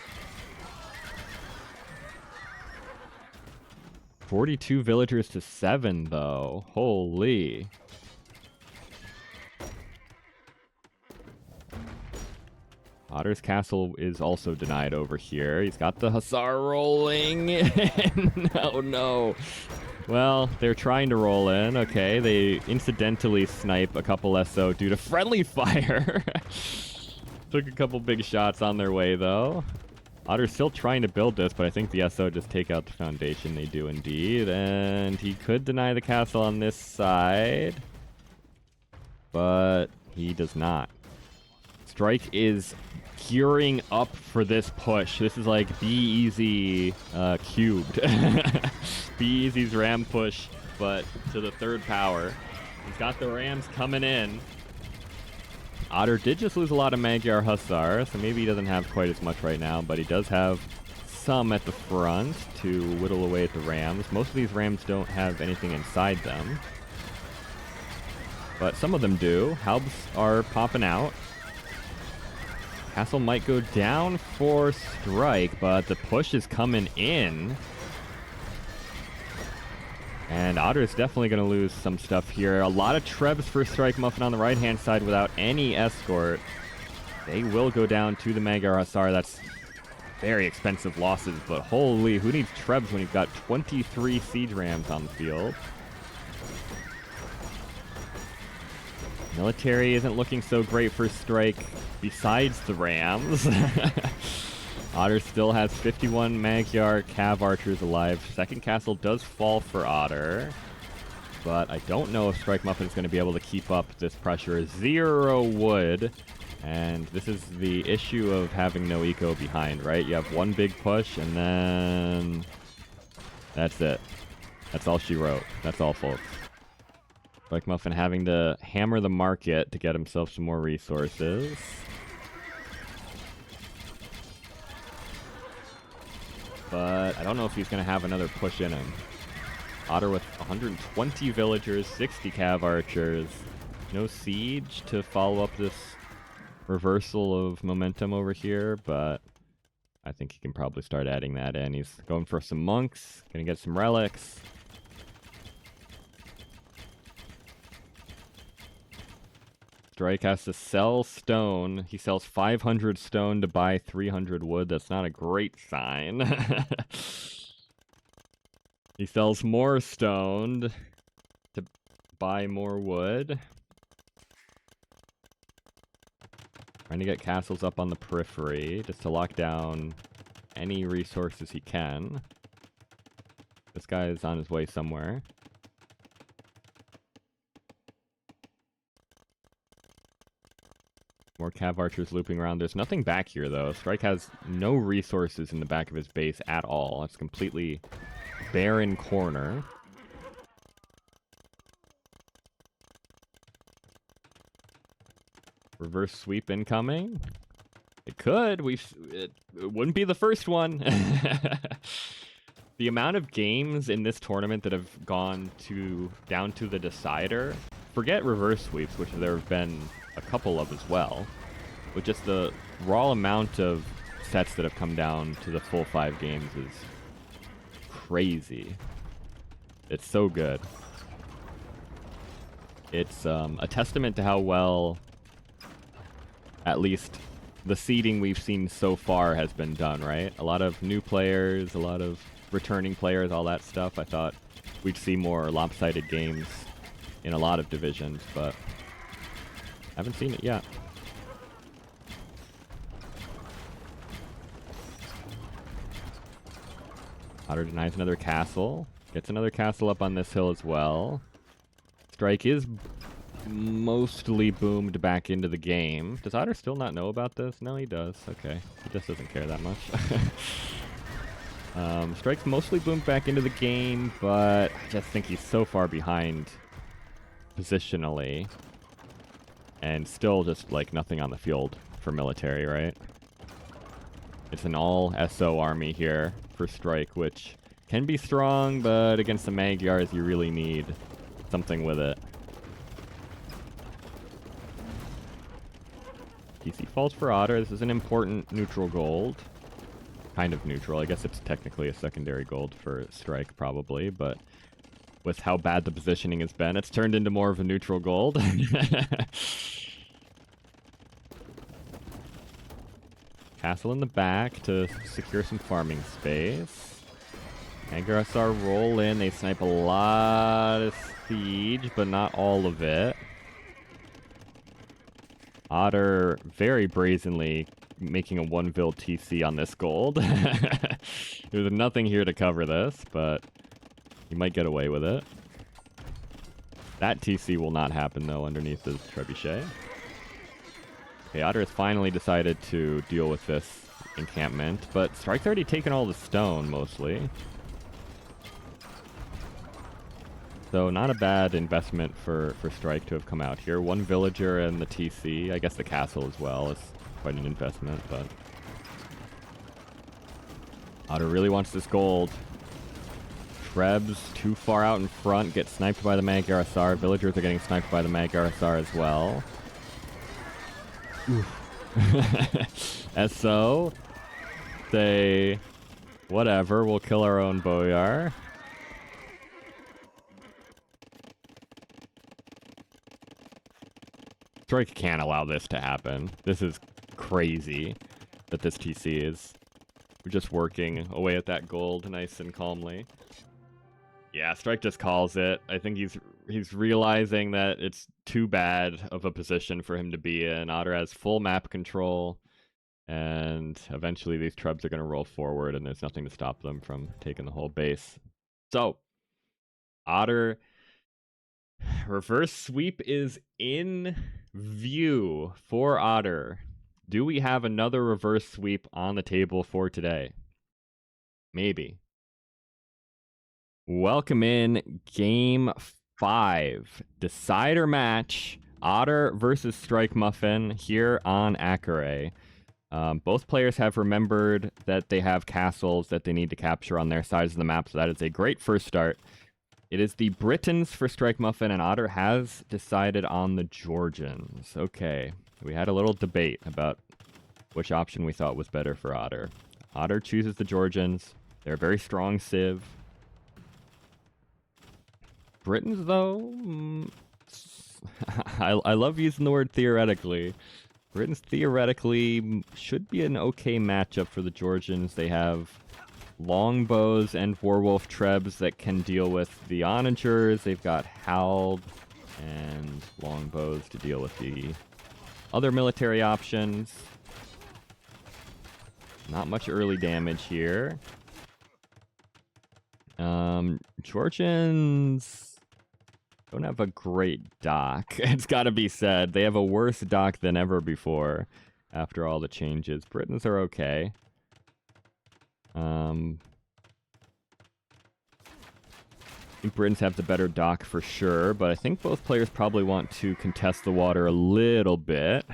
Speaker 1: 42 villagers to 7, though. Holy. Otter's castle is also denied over here. He's got the Hussar rolling in. Oh, no. Well, they're trying to roll in. Okay, they incidentally snipe a couple SO due to friendly fire. Took a couple big shots on their way, though. Otter's still trying to build this, but I think the SO just take out the foundation. They do indeed. And he could deny the castle on this side. But He does not. Strike is gearing up for this push. This is like Be Easy cubed. Be Easy's ram push, but to the third power. He's got the rams coming in. Otter did just lose a lot of Magyar Hussar, so maybe he doesn't have quite as much right now, but he does have some at the front to whittle away at the rams. Most of these rams don't have anything inside them, but some of them do. Halbs are popping out. Castle might go down for Strike, but the push is coming in. And Otter is definitely going to lose some stuff here. A lot of trebs for StrikeMuffin on the right-hand side without any escort. They will go down to the Magyar Hussar. That's very expensive losses, but holy, who needs trebs when you've got 23 siege rams on the field? Military isn't looking so great for Strike, besides the rams. Otter still has 51 Magyar Cav archers alive. Second castle does fall for Otter, but I don't know if StrikeMuffin is going to be able to keep up this pressure. 0 wood, and this is the issue of having no eco behind, right? You have one big push, and then that's it. That's all she wrote. That's all, folks. StrikeMuffin having to hammer the market to get himself some more resources. But I don't know if he's going to have another push in him. Otter with 120 villagers, 60 cav archers. No siege to follow up this reversal of momentum over here, but I think he can probably start adding that in. He's going for some monks, going to get some relics. Strike has to sell stone. He sells 500 stone to buy 300 wood. That's not a great sign. He sells more stone to buy more wood. Trying to get castles up on the periphery just to lock down any resources he can. This guy is on his way somewhere. More cav archers looping around. There's nothing back here, though. Strike has no resources in the back of his base at all. It's completely barren corner. Reverse sweep incoming. It could. It wouldn't be the first one. The amount of games in this tournament that have gone down to the decider. Forget reverse sweeps, which there have been a couple of as well, but just the raw amount of sets that have come down to the full 5 games is crazy. It's so good. It's a testament to how well, at least the seeding we've seen so far has been done, right? A lot of new players, a lot of returning players, all that stuff. I thought we'd see more lopsided games in a lot of divisions, but I haven't seen it yet. Otter denies another castle. Gets another castle up on this hill as well. Strike is mostly boomed back into the game. Does Otter still not know about this? No, he does. Okay. He just doesn't care that much. Strike's mostly boomed back into the game, but I just think he's so far behind positionally. And still just, like, nothing on the field for military, right? It's an all-SO army here for Strike, which can be strong, but against the Magyars, you really need something with it. DC falls for Otter. This is an important neutral gold. Kind of neutral. I guess it's technically a secondary gold for Strike, probably, but with how bad the positioning has been, it's turned into more of a neutral gold. Castle in the back to secure some farming space. Magyar Hussar roll in. They snipe a lot of siege, but not all of it. Otter very brazenly making a 1-vil TC on this gold. There's nothing here to cover this, but he might get away with it. That TC will not happen, though, underneath his trebuchet. Okay, Otter has finally decided to deal with this encampment, but Strike's already taken all the stone, mostly. So not a bad investment for Strike to have come out here. One villager and the TC. I guess the castle as well is quite an investment, but... Otter really wants this gold. Trebs too far out in front, get sniped by the Mag-Yarasar. Villagers are getting sniped by the Mag-Yarasar as well. SO. Say, whatever, we'll kill our own Boyar. Strike can't allow this to happen. This is crazy that this TC is just working away at that gold nice and calmly. Yeah, Strike just calls it. I think he's realizing that it's too bad of a position for him to be in. Otter has full map control, and eventually these Trebs are going to roll forward, and there's nothing to stop them from taking the whole base. So, Otter... Reverse sweep is in view for Otter. Do we have another reverse sweep on the table for today? Maybe. Welcome in Game 5. Decider match. Otter versus StrikeMuffin here on Akure. Both players have remembered that they have castles that they need to capture on their sides of the map, so that is a great first start. It is the Britons for StrikeMuffin, and Otter has decided on the Georgians. Okay, we had a little debate about which option we thought was better for Otter. Otter chooses the Georgians. They're a very strong civ. Britons, though... I love using the word theoretically. Britons theoretically should be an okay matchup for the Georgians. They have... longbows and warwolf trebs that can deal with the onagers. They've got Howled and longbows to deal with the other military options. Not much early damage here. Georgians don't have a great dock. It's got to be said. They have a worse dock than ever before after all the changes. Britons are okay. I think Britons have the better dock for sure, but I think both players probably want to contest the water a little bit.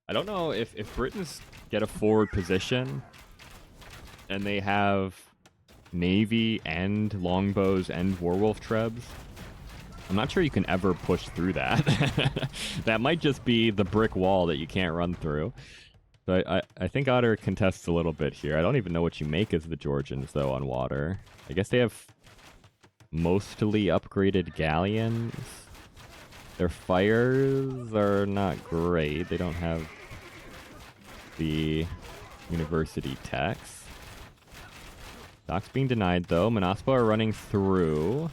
Speaker 1: I don't know if Britons get a forward position and they have Navy and longbows and warwolf trebs. I'm not sure you can ever push through that. That might just be the brick wall that you can't run through. So I think Otter contests a little bit here. I don't even know what you make as the Georgians, though, on water. I guess they have mostly upgraded galleons. Their fires are not great. They don't have the university techs. Dock's being denied, though. Manaspa are running through.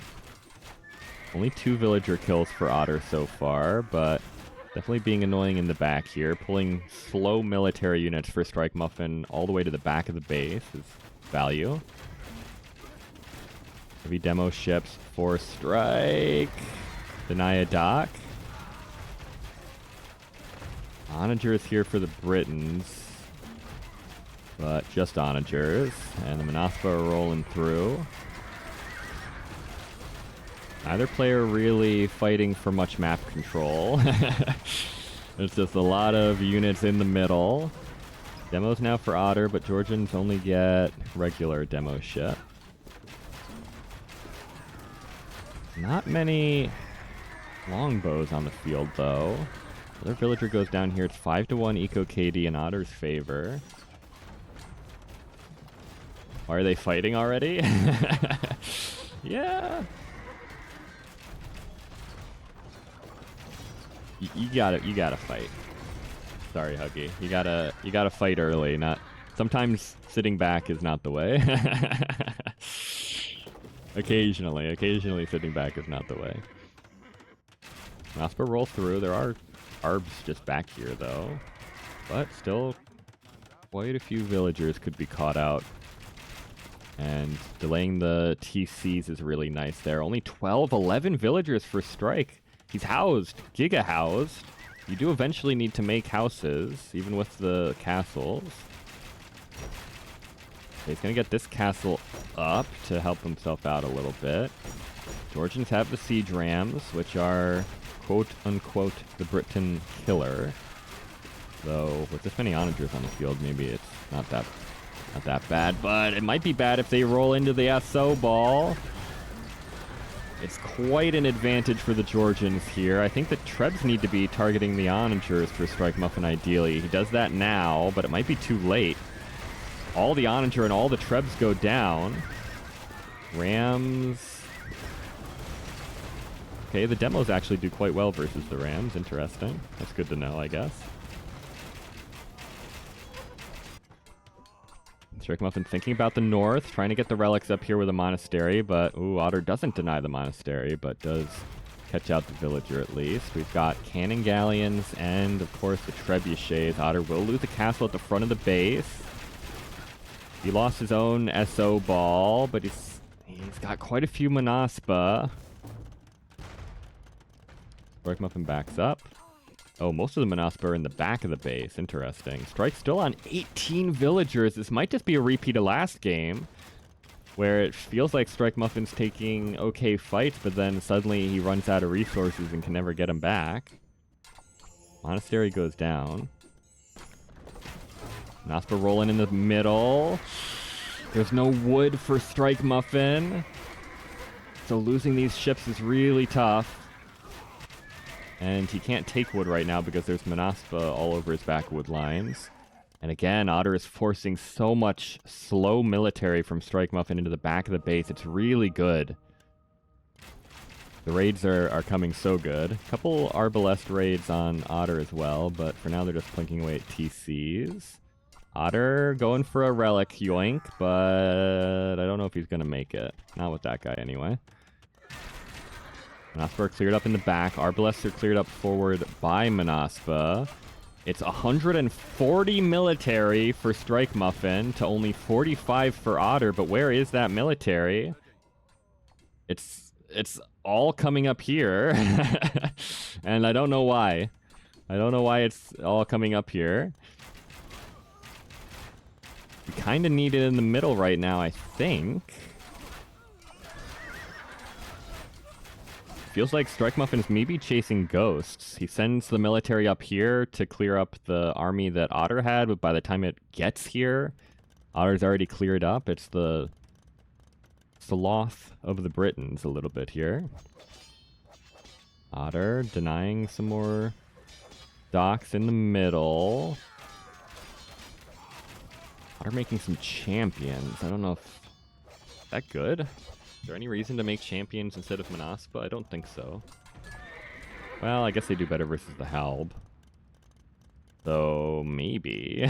Speaker 1: Only 2 villager kills for Otter so far, but... definitely being annoying in the back here. Pulling slow military units for StrikeMuffin all the way to the back of the base is value. Heavy demo ships for Strike. Deny a dock. Onager is here for the Britons. But just Onagers. And the Manaspa are rolling through. Neither player really fighting for much map control. There's just a lot of units in the middle. Demos now for Otter, but Georgians only get regular demo ship. Not many longbows on the field, though. Other villager goes down here. It's 5-1 Eco KD in Otter's favor. Why are they fighting already? Yeah. You gotta fight. Sorry, Huggy. You gotta fight early. Sometimes sitting back is not the way. Occasionally sitting back is not the way. Maspa roll through. There are arbs just back here though, but still quite a few villagers could be caught out. And delaying the TCs is really nice there. Only 11 villagers for Strike. He's housed, Giga housed. You do eventually need to make houses, even with the castles. He's going to get this castle up to help himself out a little bit. Georgians have the siege rams, which are, quote-unquote, the Britain killer. Though, with this many onagers on the field, maybe it's not that bad. But it might be bad if they roll into the SO ball. It's quite an advantage for the Georgians here. I think the Trebs need to be targeting the onagers for StrikeMuffin ideally. He does that now, but it might be too late. All the onager and all the Trebs go down. Rams... Okay, the demos actually do quite well versus the Rams. Interesting. That's good to know, I guess. StrikeMuffin thinking about the north, trying to get the relics up here with a monastery, but ooh, Otter doesn't deny the monastery, but does catch out the villager at least. We've got cannon galleons and, of course, the trebuchets. Otter will lose the castle at the front of the base. He lost his own SO ball, but he's got quite a few Manaspa. StrikeMuffin backs up. Oh, most of the Manaspa are in the back of the base. Interesting. Strike still on 18 villagers. This might just be a repeat of last game, where it feels like StrikeMuffin's taking okay fights, but then suddenly he runs out of resources and can never get them back. Monastery goes down. Manaspa rolling in the middle. There's no wood for StrikeMuffin, so losing these ships is really tough. And he can't take wood right now because there's Manaspa all over his backwood lines. And again, Otter is forcing so much slow military from StrikeMuffin into the back of the base. It's really good. The raids are coming so good. A couple Arbalest raids on Otter as well, but for now they're just plinking away at TCs. Otter going for a relic yoink, but I don't know if he's going to make it. Not with that guy anyway. Manaspa are cleared up in the back. Arbalests are cleared up forward by Manaspa. It's 140 military for StrikeMuffin to only 45 for Otter, but where is that military? It's all coming up here, and I don't know why. I don't know why it's all coming up here. We kind of need it in the middle right now, I think. Feels like StrikeMuffin is maybe chasing ghosts. He sends the military up here to clear up the army that Otter had, but by the time it gets here, Otter's already cleared up. It's the sloth of the Britons a little bit here. Otter denying some more docks in the middle. Otter making some champions. I don't know if... Is that good? Is there any reason to make champions instead of Manaspa? I don't think so. Well, I guess they do better versus the Halb. Though, maybe.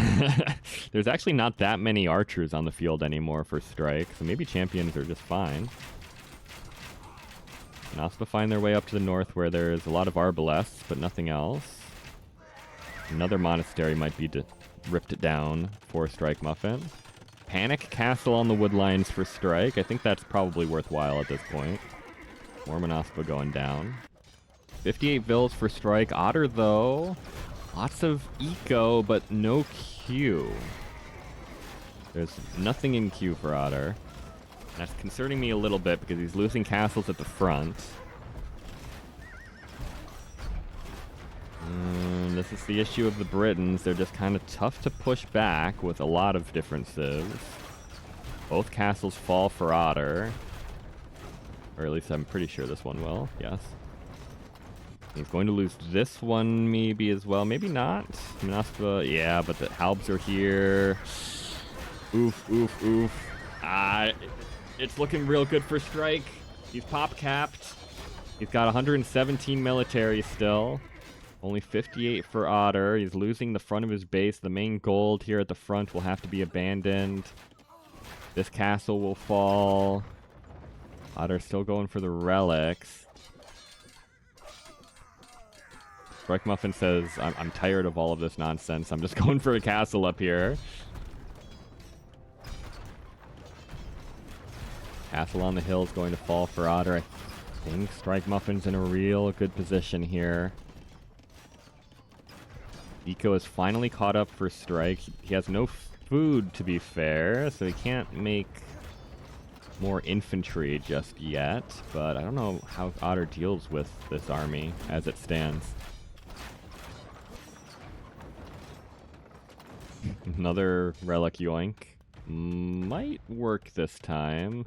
Speaker 1: There's actually not that many archers on the field anymore for Strike, so maybe champions are just fine. Manaspa find their way up to the north where there's a lot of Arbalests, but nothing else. Another monastery might be ripped down for StrikeMuffin. Panic Castle on the woodlines for Strike. I think that's probably worthwhile at this point. More Manaspa going down. 58 vills for Strike. Otter, though, lots of eco, but no Q. There's nothing in Q for Otter. That's concerning me a little bit because he's losing castles at the front. This is the issue of the Britons. They're just kind of tough to push back with a lot of different civs. Both castles fall for Otter. Or at least I'm pretty sure this one will. Yes. He's going to lose this one maybe as well. Maybe not. Manaspa, yeah, but the Halbs are here. Oof, oof, oof. It's looking real good for Strike. He's pop-capped. He's got 117 military still. Only 58 for Otter. He's losing the front of his base. The main gold here at the front will have to be abandoned. This castle will fall. Otter's still going for the relics. StrikeMuffin says, I'm tired of all of this nonsense. I'm just going for a castle up here. Castle on the hill is going to fall for Otter. I think StrikeMuffin's in a real good position here. Eco is finally caught up for Strike. He has no food, to be fair, so he can't make more infantry just yet. But I don't know how Otter deals with this army as it stands. Another Relic Yoink. Might work this time.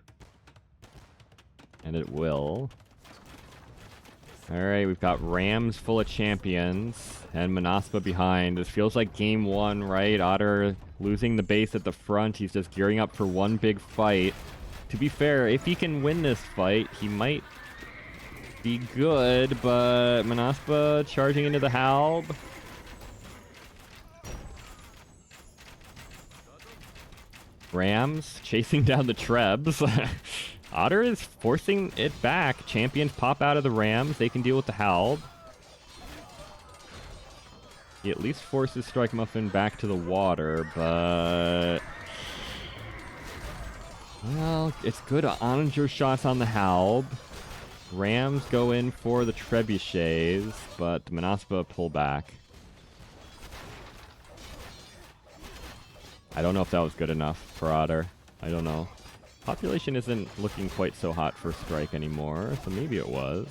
Speaker 1: And it will. Alright, we've got Rams full of champions, and Manaspa behind. This feels like game one, right? Otter losing the base at the front. He's just gearing up for one big fight. To be fair, if he can win this fight, he might be good, but Manaspa charging into the Halb. Rams chasing down the Trebs. Otter is forcing it back. Champions pop out of the Rams. They can deal with the Halb. He at least forces StrikeMuffin back to the water, but... well, it's good onager shots on the Halb. Rams go in for the trebuchets, but Manaspa pull back. I don't know if that was good enough for Otter. I don't know. Population isn't looking quite so hot for Strike anymore, so maybe it was.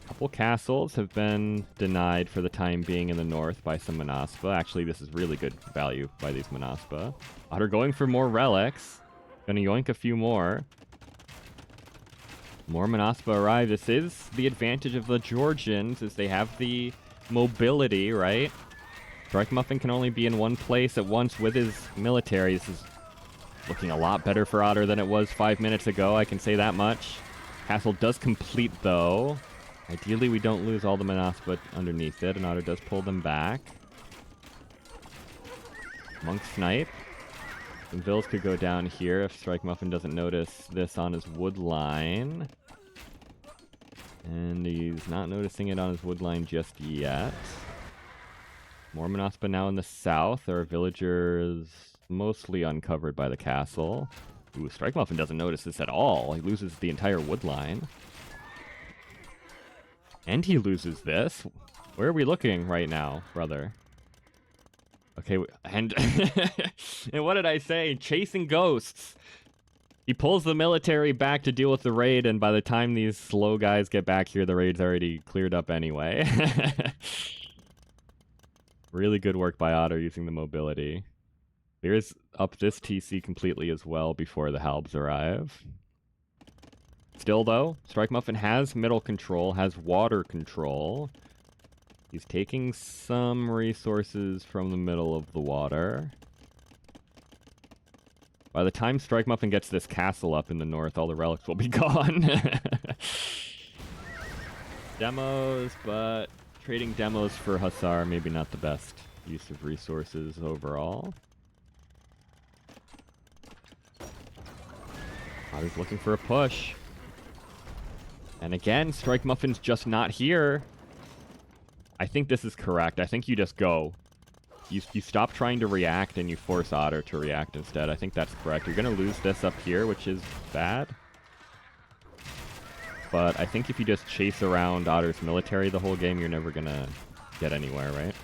Speaker 1: A couple castles have been denied for the time being in the north by some Manaspa. Actually, this is really good value by these Manaspa. Otter going for more relics. Gonna yoink a few more. More Manaspa arrive. This is the advantage of the Georgians, is they have the mobility, right? StrikeMuffin can only be in one place at once with his military. This is looking a lot better for Otter than it was 5 minutes ago, I can say that much. Castle does complete, though. Ideally, we don't lose all the Manaspa underneath it, and Otter does pull them back. Monk Snipe. Some vills could go down here if StrikeMuffin doesn't notice this on his wood line. And he's not noticing it on his wood line just yet. More Manaspa now in the south. There are villagers mostly uncovered by the castle. Ooh, StrikeMuffin doesn't notice this at all. He loses the entire wood line. And he loses this. Where are we looking right now, brother? Okay, and... and what did I say? Chasing ghosts. He pulls the military back to deal with the raid, and by the time these slow guys get back here, the raid's already cleared up anyway. Really good work by Otter using the mobility. Clears up this TC completely as well before the Halbs arrive. Still, though, StrikeMuffin has middle control, has water control. He's taking some resources from the middle of the water. By the time StrikeMuffin gets this castle up in the north, all the relics will be gone. Demos, but trading demos for Hussar, maybe not the best use of resources overall. Otter's looking for a push. And again, StrikeMuffin's just not here. I think this is correct. I think you just go. You stop trying to react and you force Otter to react instead. I think that's correct. You're going to lose this up here, which is bad. But I think if you just chase around Otter's military the whole game, you're never going to get anywhere, right?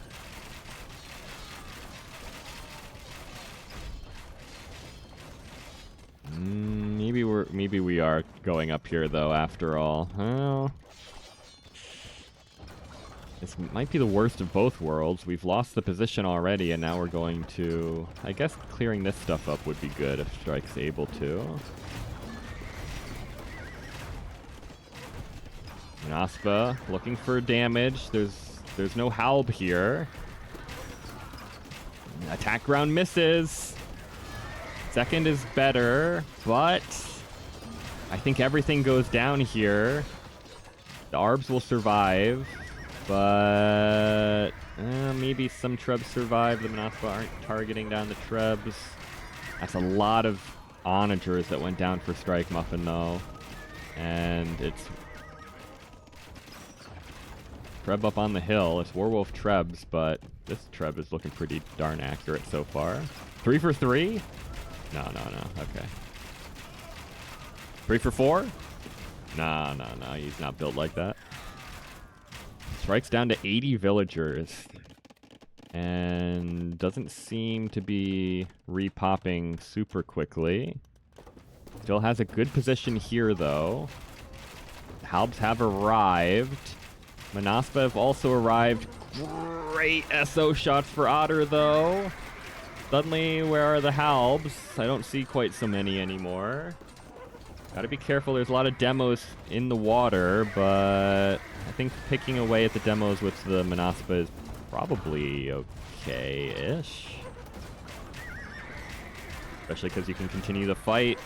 Speaker 1: Maybe we are going up here though after all. Well, this might be the worst of both worlds. We've lost the position already, and now we're going to... I guess clearing this stuff up would be good if Strike's able to. Manaspa looking for damage. There's no Halb here. Attack ground misses. Second is better, but I think everything goes down here. The Arbs will survive, but maybe some Trebs survive. The Manaspa aren't targeting down the Trebs. That's a lot of onagers that went down for StrikeMuffin, though. And it's Treb up on the hill. It's Warwolf Trebs, but this Treb is looking pretty darn accurate so far. 3 for 3? No. Okay. 3 for 4? No. He's not built like that. Strike's down to 80 villagers. And doesn't seem to be repopping super quickly. Still has a good position here, though. Halbs have arrived. Manaspa have also arrived. Great SO shots for Otter, though. Suddenly, where are the Halbs? I don't see quite so many anymore. Gotta be careful, there's a lot of demos in the water, but I think picking away at the demos with the Manaspa is probably okay-ish. Especially because you can continue the fight.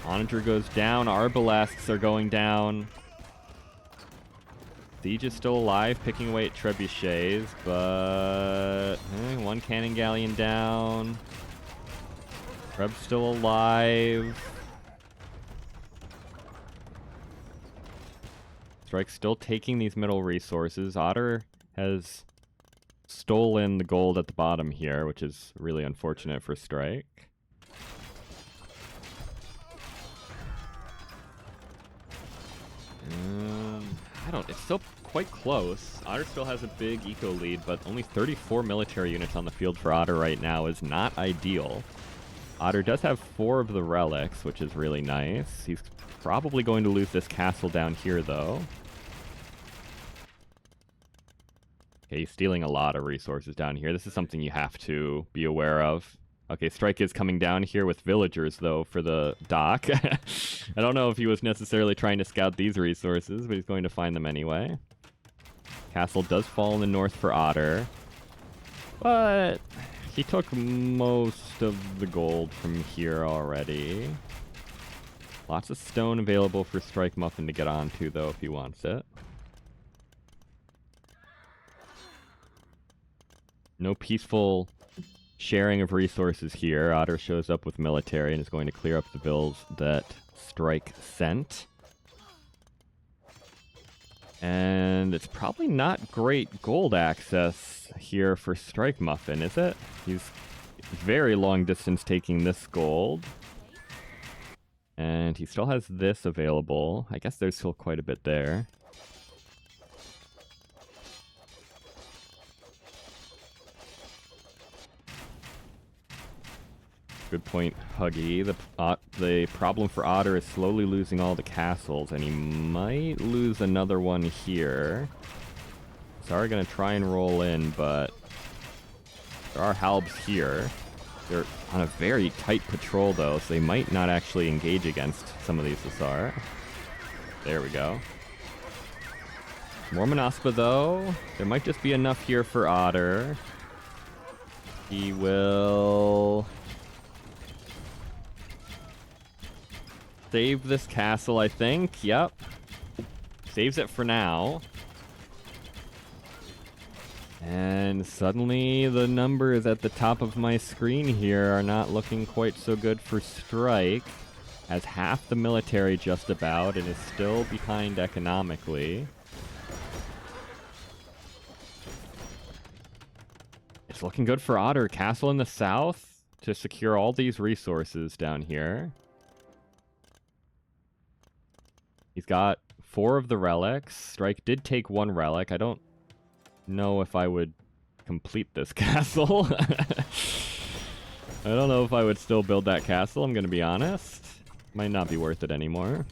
Speaker 1: Onager goes down, Arbalasks are going down. Siege is still alive, picking away at trebuchets, but one cannon galleon down. Reb's still alive. Strike's still taking these middle resources. Otter has stolen the gold at the bottom here, which is really unfortunate for Strike. It's still quite close. Otter still has a big eco lead, but only 34 military units on the field for Otter right now is not ideal. Otter does have 4 of the relics, which is really nice. He's probably going to lose this castle down here, though. Okay, he's stealing a lot of resources down here. This is something you have to be aware of. Okay, Strike is coming down here with villagers, though, for the dock. I don't know if he was necessarily trying to scout these resources, but he's going to find them anyway. Castle does fall in the north for Otter. But he took most of the gold from here already. Lots of stone available for StrikeMuffin to get onto, though, if he wants it. No peaceful sharing of resources here. Otter shows up with military and is going to clear up the bills that Strike sent. And it's probably not great gold access here for StrikeMuffin, is it? He's very long distance taking this gold. And he still has this available. I guess there's still quite a bit there. Good point, Huggy. The problem for Otter is slowly losing all the castles, and he might lose another one here. Sorry, gonna try and roll in, but there are Halbs here. They're on a very tight patrol, though, so they might not actually engage against some of these Asar. There we go. More Manaspa, though. There might just be enough here for Otter. He will save this castle, I think. Yep. Saves it for now. And suddenly the numbers at the top of my screen here are not looking quite so good for Strike. Has half the military just about and is still behind economically. It's looking good for Otter. Castle in the south to secure all these resources down here. He's got 4 of the relics. Strike did take 1 relic. I don't know if I would complete this castle. I don't know if I would still build that castle, I'm going to be honest. Might not be worth it anymore.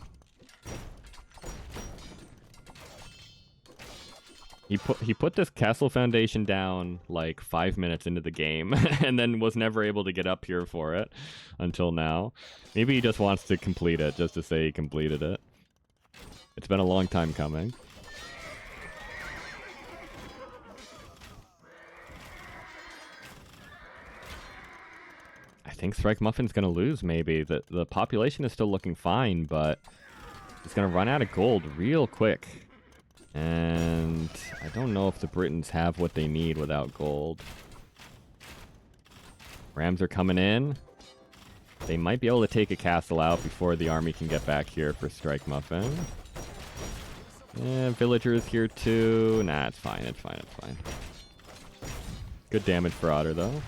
Speaker 1: He put this castle foundation down like 5 minutes into the game and then was never able to get up here for it until now. Maybe he just wants to complete it just to say he completed it. It's been a long time coming. I think StrikeMuffin's going to lose, maybe. The population is still looking fine, but it's going to run out of gold real quick. And I don't know if the Britons have what they need without gold. Rams are coming in. They might be able to take a castle out before the army can get back here for StrikeMuffin. Yeah, villagers here too. Nah, it's fine, it's fine, it's fine. Good damage for Otter, though.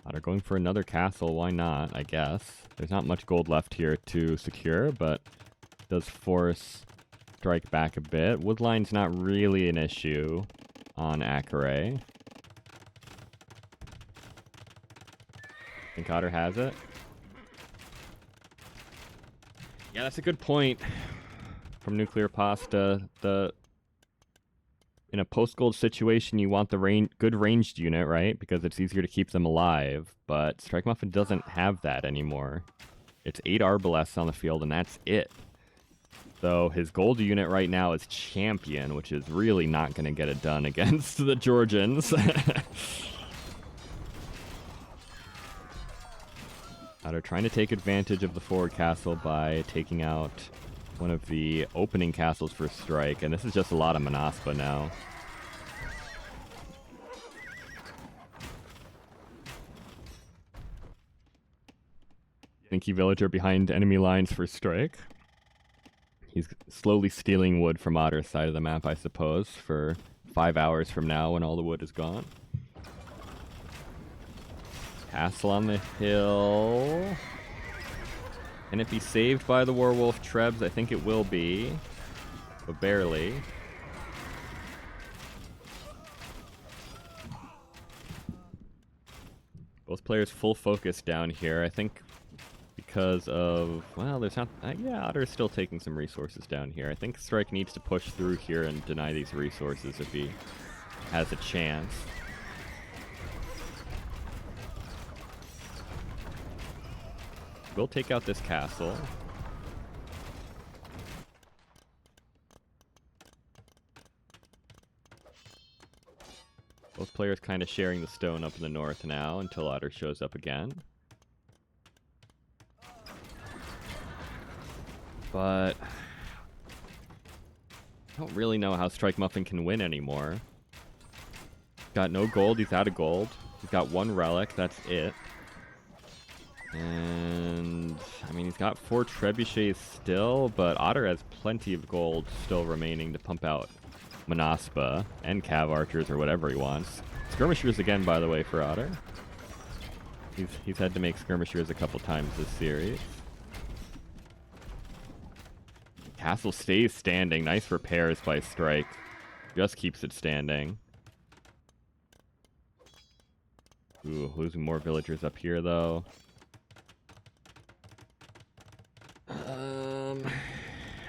Speaker 1: Otter going for another castle, why not, I guess. There's not much gold left here to secure, but
Speaker 2: does force Strike back a bit. Woodline's not really an issue on Akare. I think Otter has it. Yeah, that's a good point from Nuclear Pasta. In a post-gold situation, you want the good ranged unit, right? Because it's easier to keep them alive. But StrikeMuffin doesn't have that anymore. It's 8 Arbalests on the field, and that's it. So his gold unit right now is Champion, which is really not going to get it done against the Georgians. Otter trying to take advantage of the forward castle by taking out one of the opening castles for Strike, and this is just a lot of Manaspa now. Sneaky villager behind enemy lines for Strike. He's slowly stealing wood from Otter's side of the map, I suppose, for 5 hours from now when all the wood is gone. Castle on the hill. Can it be saved by the Werewolf Trebs? I think it will be, but barely. Both players full focus down here. I think because of, well, there's not, yeah, Otter is still taking some resources down here. I think Strike needs to push through here and deny these resources if he has a chance. We'll take out this castle. Both players kind of sharing the stone up in the north now until Otter shows up again. But I don't really know how StrikeMuffin can win anymore. Got no gold, he's out of gold. He's got 1 relic, that's it. And I mean, he's got 4 trebuchets still, but Otter has plenty of gold still remaining to pump out Manaspa and Cav Archers or whatever he wants. Skirmishers again, by the way, for Otter. He's had to make skirmishers a couple times this series. Castle stays standing. Nice repairs by Strike. Just keeps it standing. Ooh, losing more villagers up here, though.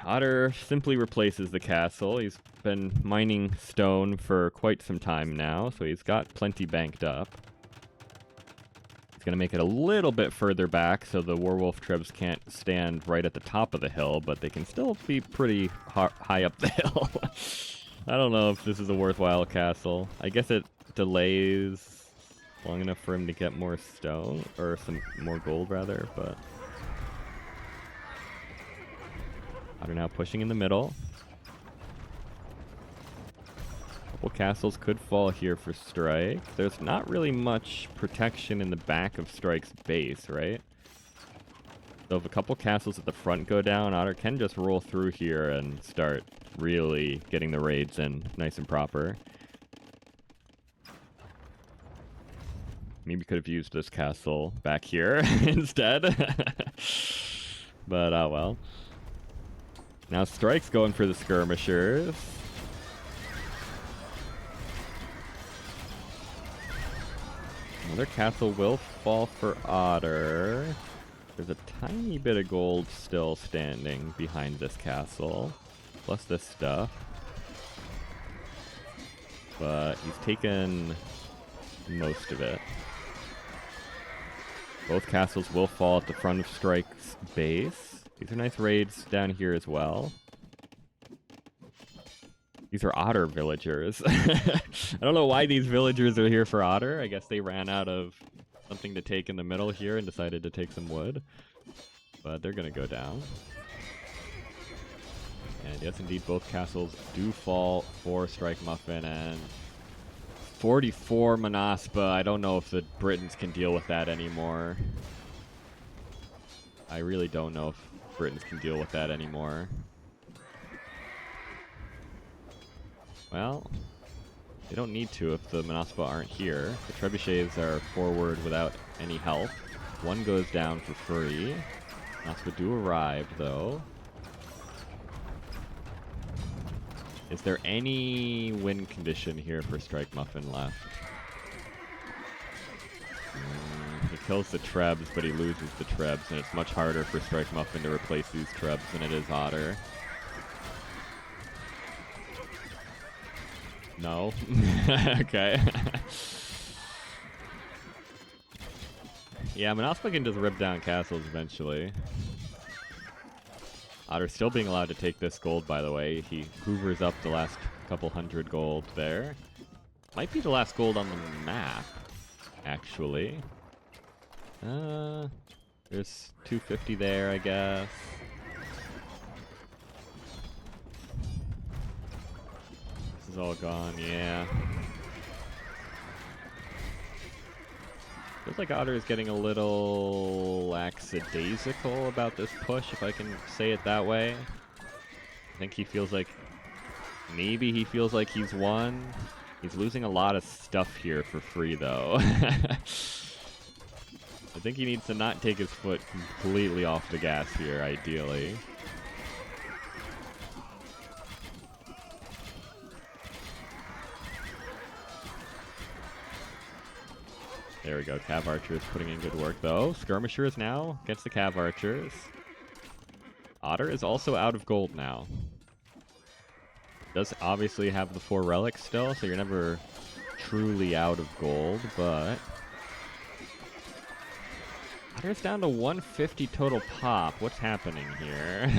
Speaker 2: Otter simply replaces the castle. He's been mining stone for quite some time now, so he's got plenty banked up. He's going to make it a little bit further back so the Werewolf Trebs can't stand right at the top of the hill, but they can still be pretty high up the hill. I don't know if this is a worthwhile castle. I guess it delays long enough for him to get more stone, or some more gold rather, but Otter now pushing in the middle. Couple castles could fall here for Strike. There's not really much protection in the back of Strike's base, right? So if a couple castles at the front go down, Otter can just roll through here and start really getting the raids in nice and proper. Maybe could have used this castle back here instead. But, oh well. Now Strike's going for the skirmishers. Another castle will fall for Otter. There's a tiny bit of gold still standing behind this castle, plus this stuff. But he's taken most of it. Both castles will fall at the front of Strike's base. These are nice raids down here as well. These are Otter villagers. I don't know why these villagers are here for Otter. I guess they ran out of something to take in the middle here and decided to take some wood. But they're going to go down. And yes, indeed, both castles do fall for StrikeMuffin. And 44 Manaspa. I don't know if the Britons can deal with that anymore. I really don't know if Britons can deal with that anymore. Well, they don't need to if the Manaspa aren't here. The trebuchets are forward without any help. One goes down for free. Manaspa do arrive, though. Is there any win condition here for StrikeMuffin left? He kills the Trebs, but he loses the Trebs, and it's much harder for StrikeMuffin to replace these Trebs than it is Otter. No? Okay. Yeah, Monospa can just rip down castles eventually. Otter's still being allowed to take this gold, by the way. He hoovers up the last couple hundred gold there. Might be the last gold on the map, actually. There's 250 there, I guess. This is all gone, yeah. Feels like Otter is getting a little lackadaisical about this push, if I can say it that way. I think he feels like... maybe he feels like he's won. He's losing a lot of stuff here for free, though. I think he needs to not take his foot completely off the gas here, ideally. There we go. Cav Archer is putting in good work, though. Skirmishers now against the Cav Archers. Otter is also out of gold now. Does obviously have the 4 relics still, so you're never truly out of gold, but... Otter's down to 150 total pop. What's happening here?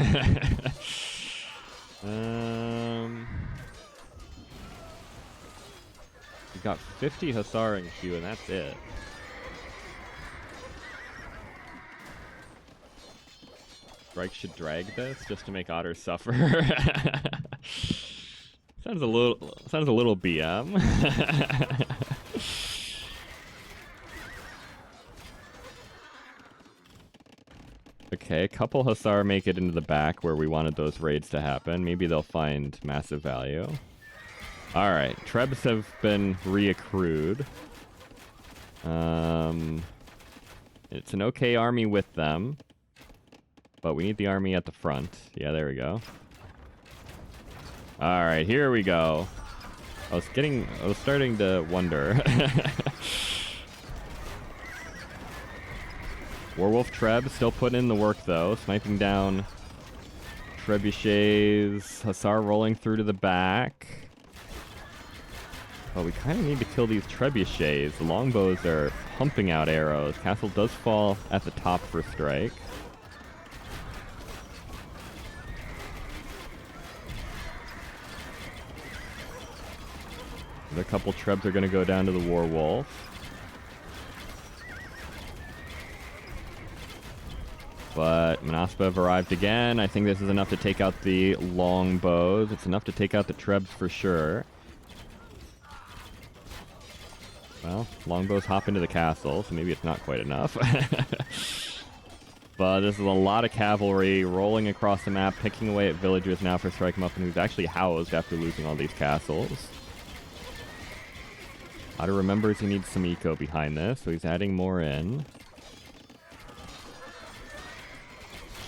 Speaker 2: We've got 50 Hussar in queue, and that's it. Strike should drag this just to make Otter suffer. Sounds a little BM. Okay, a couple Hussar make it into the back where we wanted those raids to happen. Maybe they'll find massive value. Alright, Trebs have been reaccrued. It's an okay army with them. But we need the army at the front. Yeah, there we go. Alright, here we go. I was starting to wonder. Warwolf Treb still putting in the work, though. Sniping down trebuchets. Hussar rolling through to the back. But we kind of need to kill these trebuchets. The longbows are pumping out arrows. Castle does fall at the top for strike. A couple Trebs are going to go down to the Warwolf. But Monospa have arrived again. I think this is enough to take out the longbows. It's enough to take out the Trebs for sure. Well, longbows hop into the castle, so maybe it's not quite enough. But this is a lot of cavalry rolling across the map, picking away at villagers now for StrikeMuffin, who's actually housed after losing all these castles. Otter remembers he needs some eco behind this, so he's adding more in.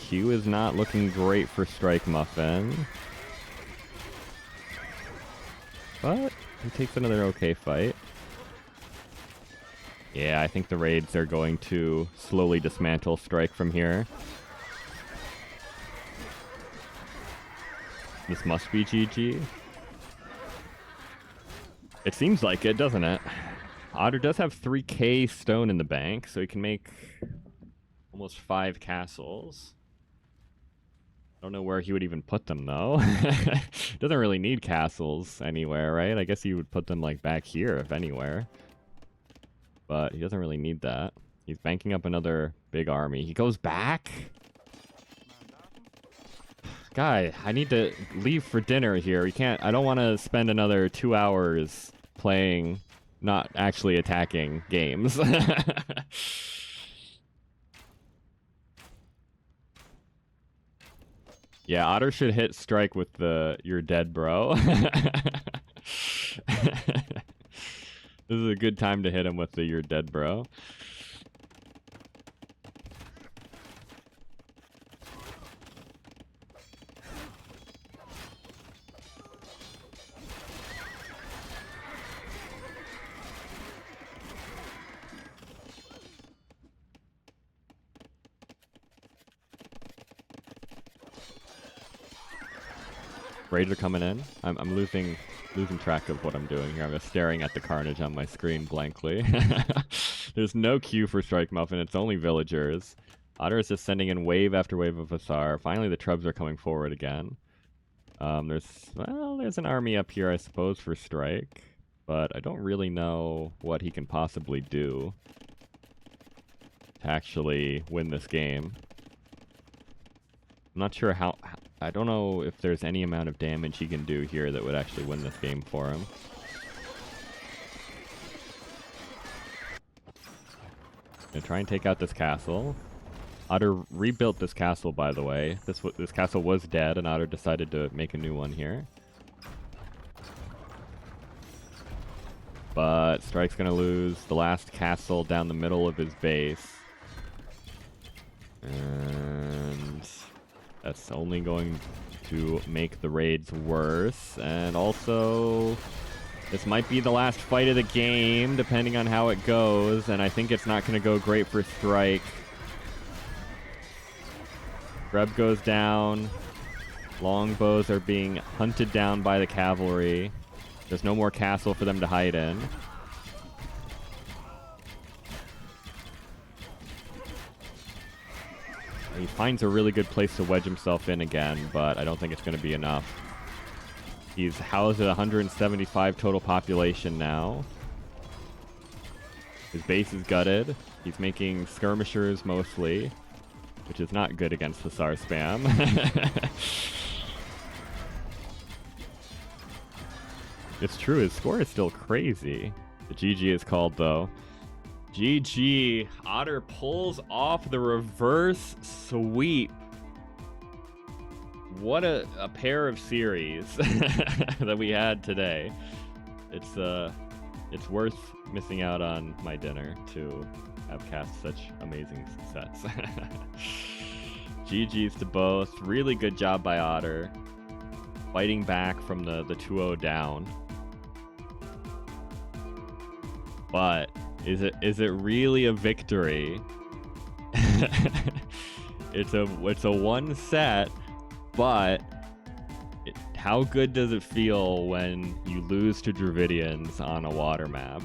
Speaker 2: Q is not looking great for StrikeMuffin. But he takes another okay fight. Yeah, I think the raids are going to slowly dismantle Strike from here. This must be GG. It seems like it, doesn't it? Otter does have 3k stone in the bank, so he can make almost 5 castles. I don't know where he would even put them, though. Doesn't really need castles anywhere, right? I guess he would put them, like, back here, if anywhere. But he doesn't really need that. He's banking up another big army. He goes back? Guy, I need to leave for dinner here. We can't... I don't want to spend another 2 hours playing, not actually attacking games. Yeah, Otter should hit Strike with the "you're dead, bro." This is a good time to hit him with the "you're dead, bro." Raids are coming in. I'm losing track of what I'm doing here. I'm just staring at the carnage on my screen blankly. There's no queue for StrikeMuffin. It's only villagers. Otter is just sending in wave after wave of Hussar. Finally, the Trubs are coming forward again. There's an army up here, I suppose, for Strike, but I don't really know what he can possibly do to actually win this game. I'm not sure how I don't know if there's any amount of damage he can do here that would actually win this game for him. Gonna try and take out this castle. Otter rebuilt this castle, by the way. This castle was dead, and Otter decided to make a new one here. But Strike's gonna lose the last castle down the middle of his base. And that's only going to make the raids worse. And also, this might be the last fight of the game, depending on how it goes. And I think it's not gonna go great for Strike. Greb goes down. Longbows are being hunted down by the cavalry. There's no more castle for them to hide in. He finds a really good place to wedge himself in again, but I don't think it's going to be enough. He's housed at 175 total population now. His base is gutted. He's making skirmishers mostly, which is not good against Hussar spam. It's true, his score is still crazy. The GG is called, though. GG. Otter pulls off the reverse sweep. What a pair of series that we had today. It's worth missing out on my dinner to have cast such amazing sets. GG's to both. Really good job by Otter. Fighting back from the 2-0 down. But is it really a victory? It's a one set, but how good does it feel when you lose to Dravidians on a water map?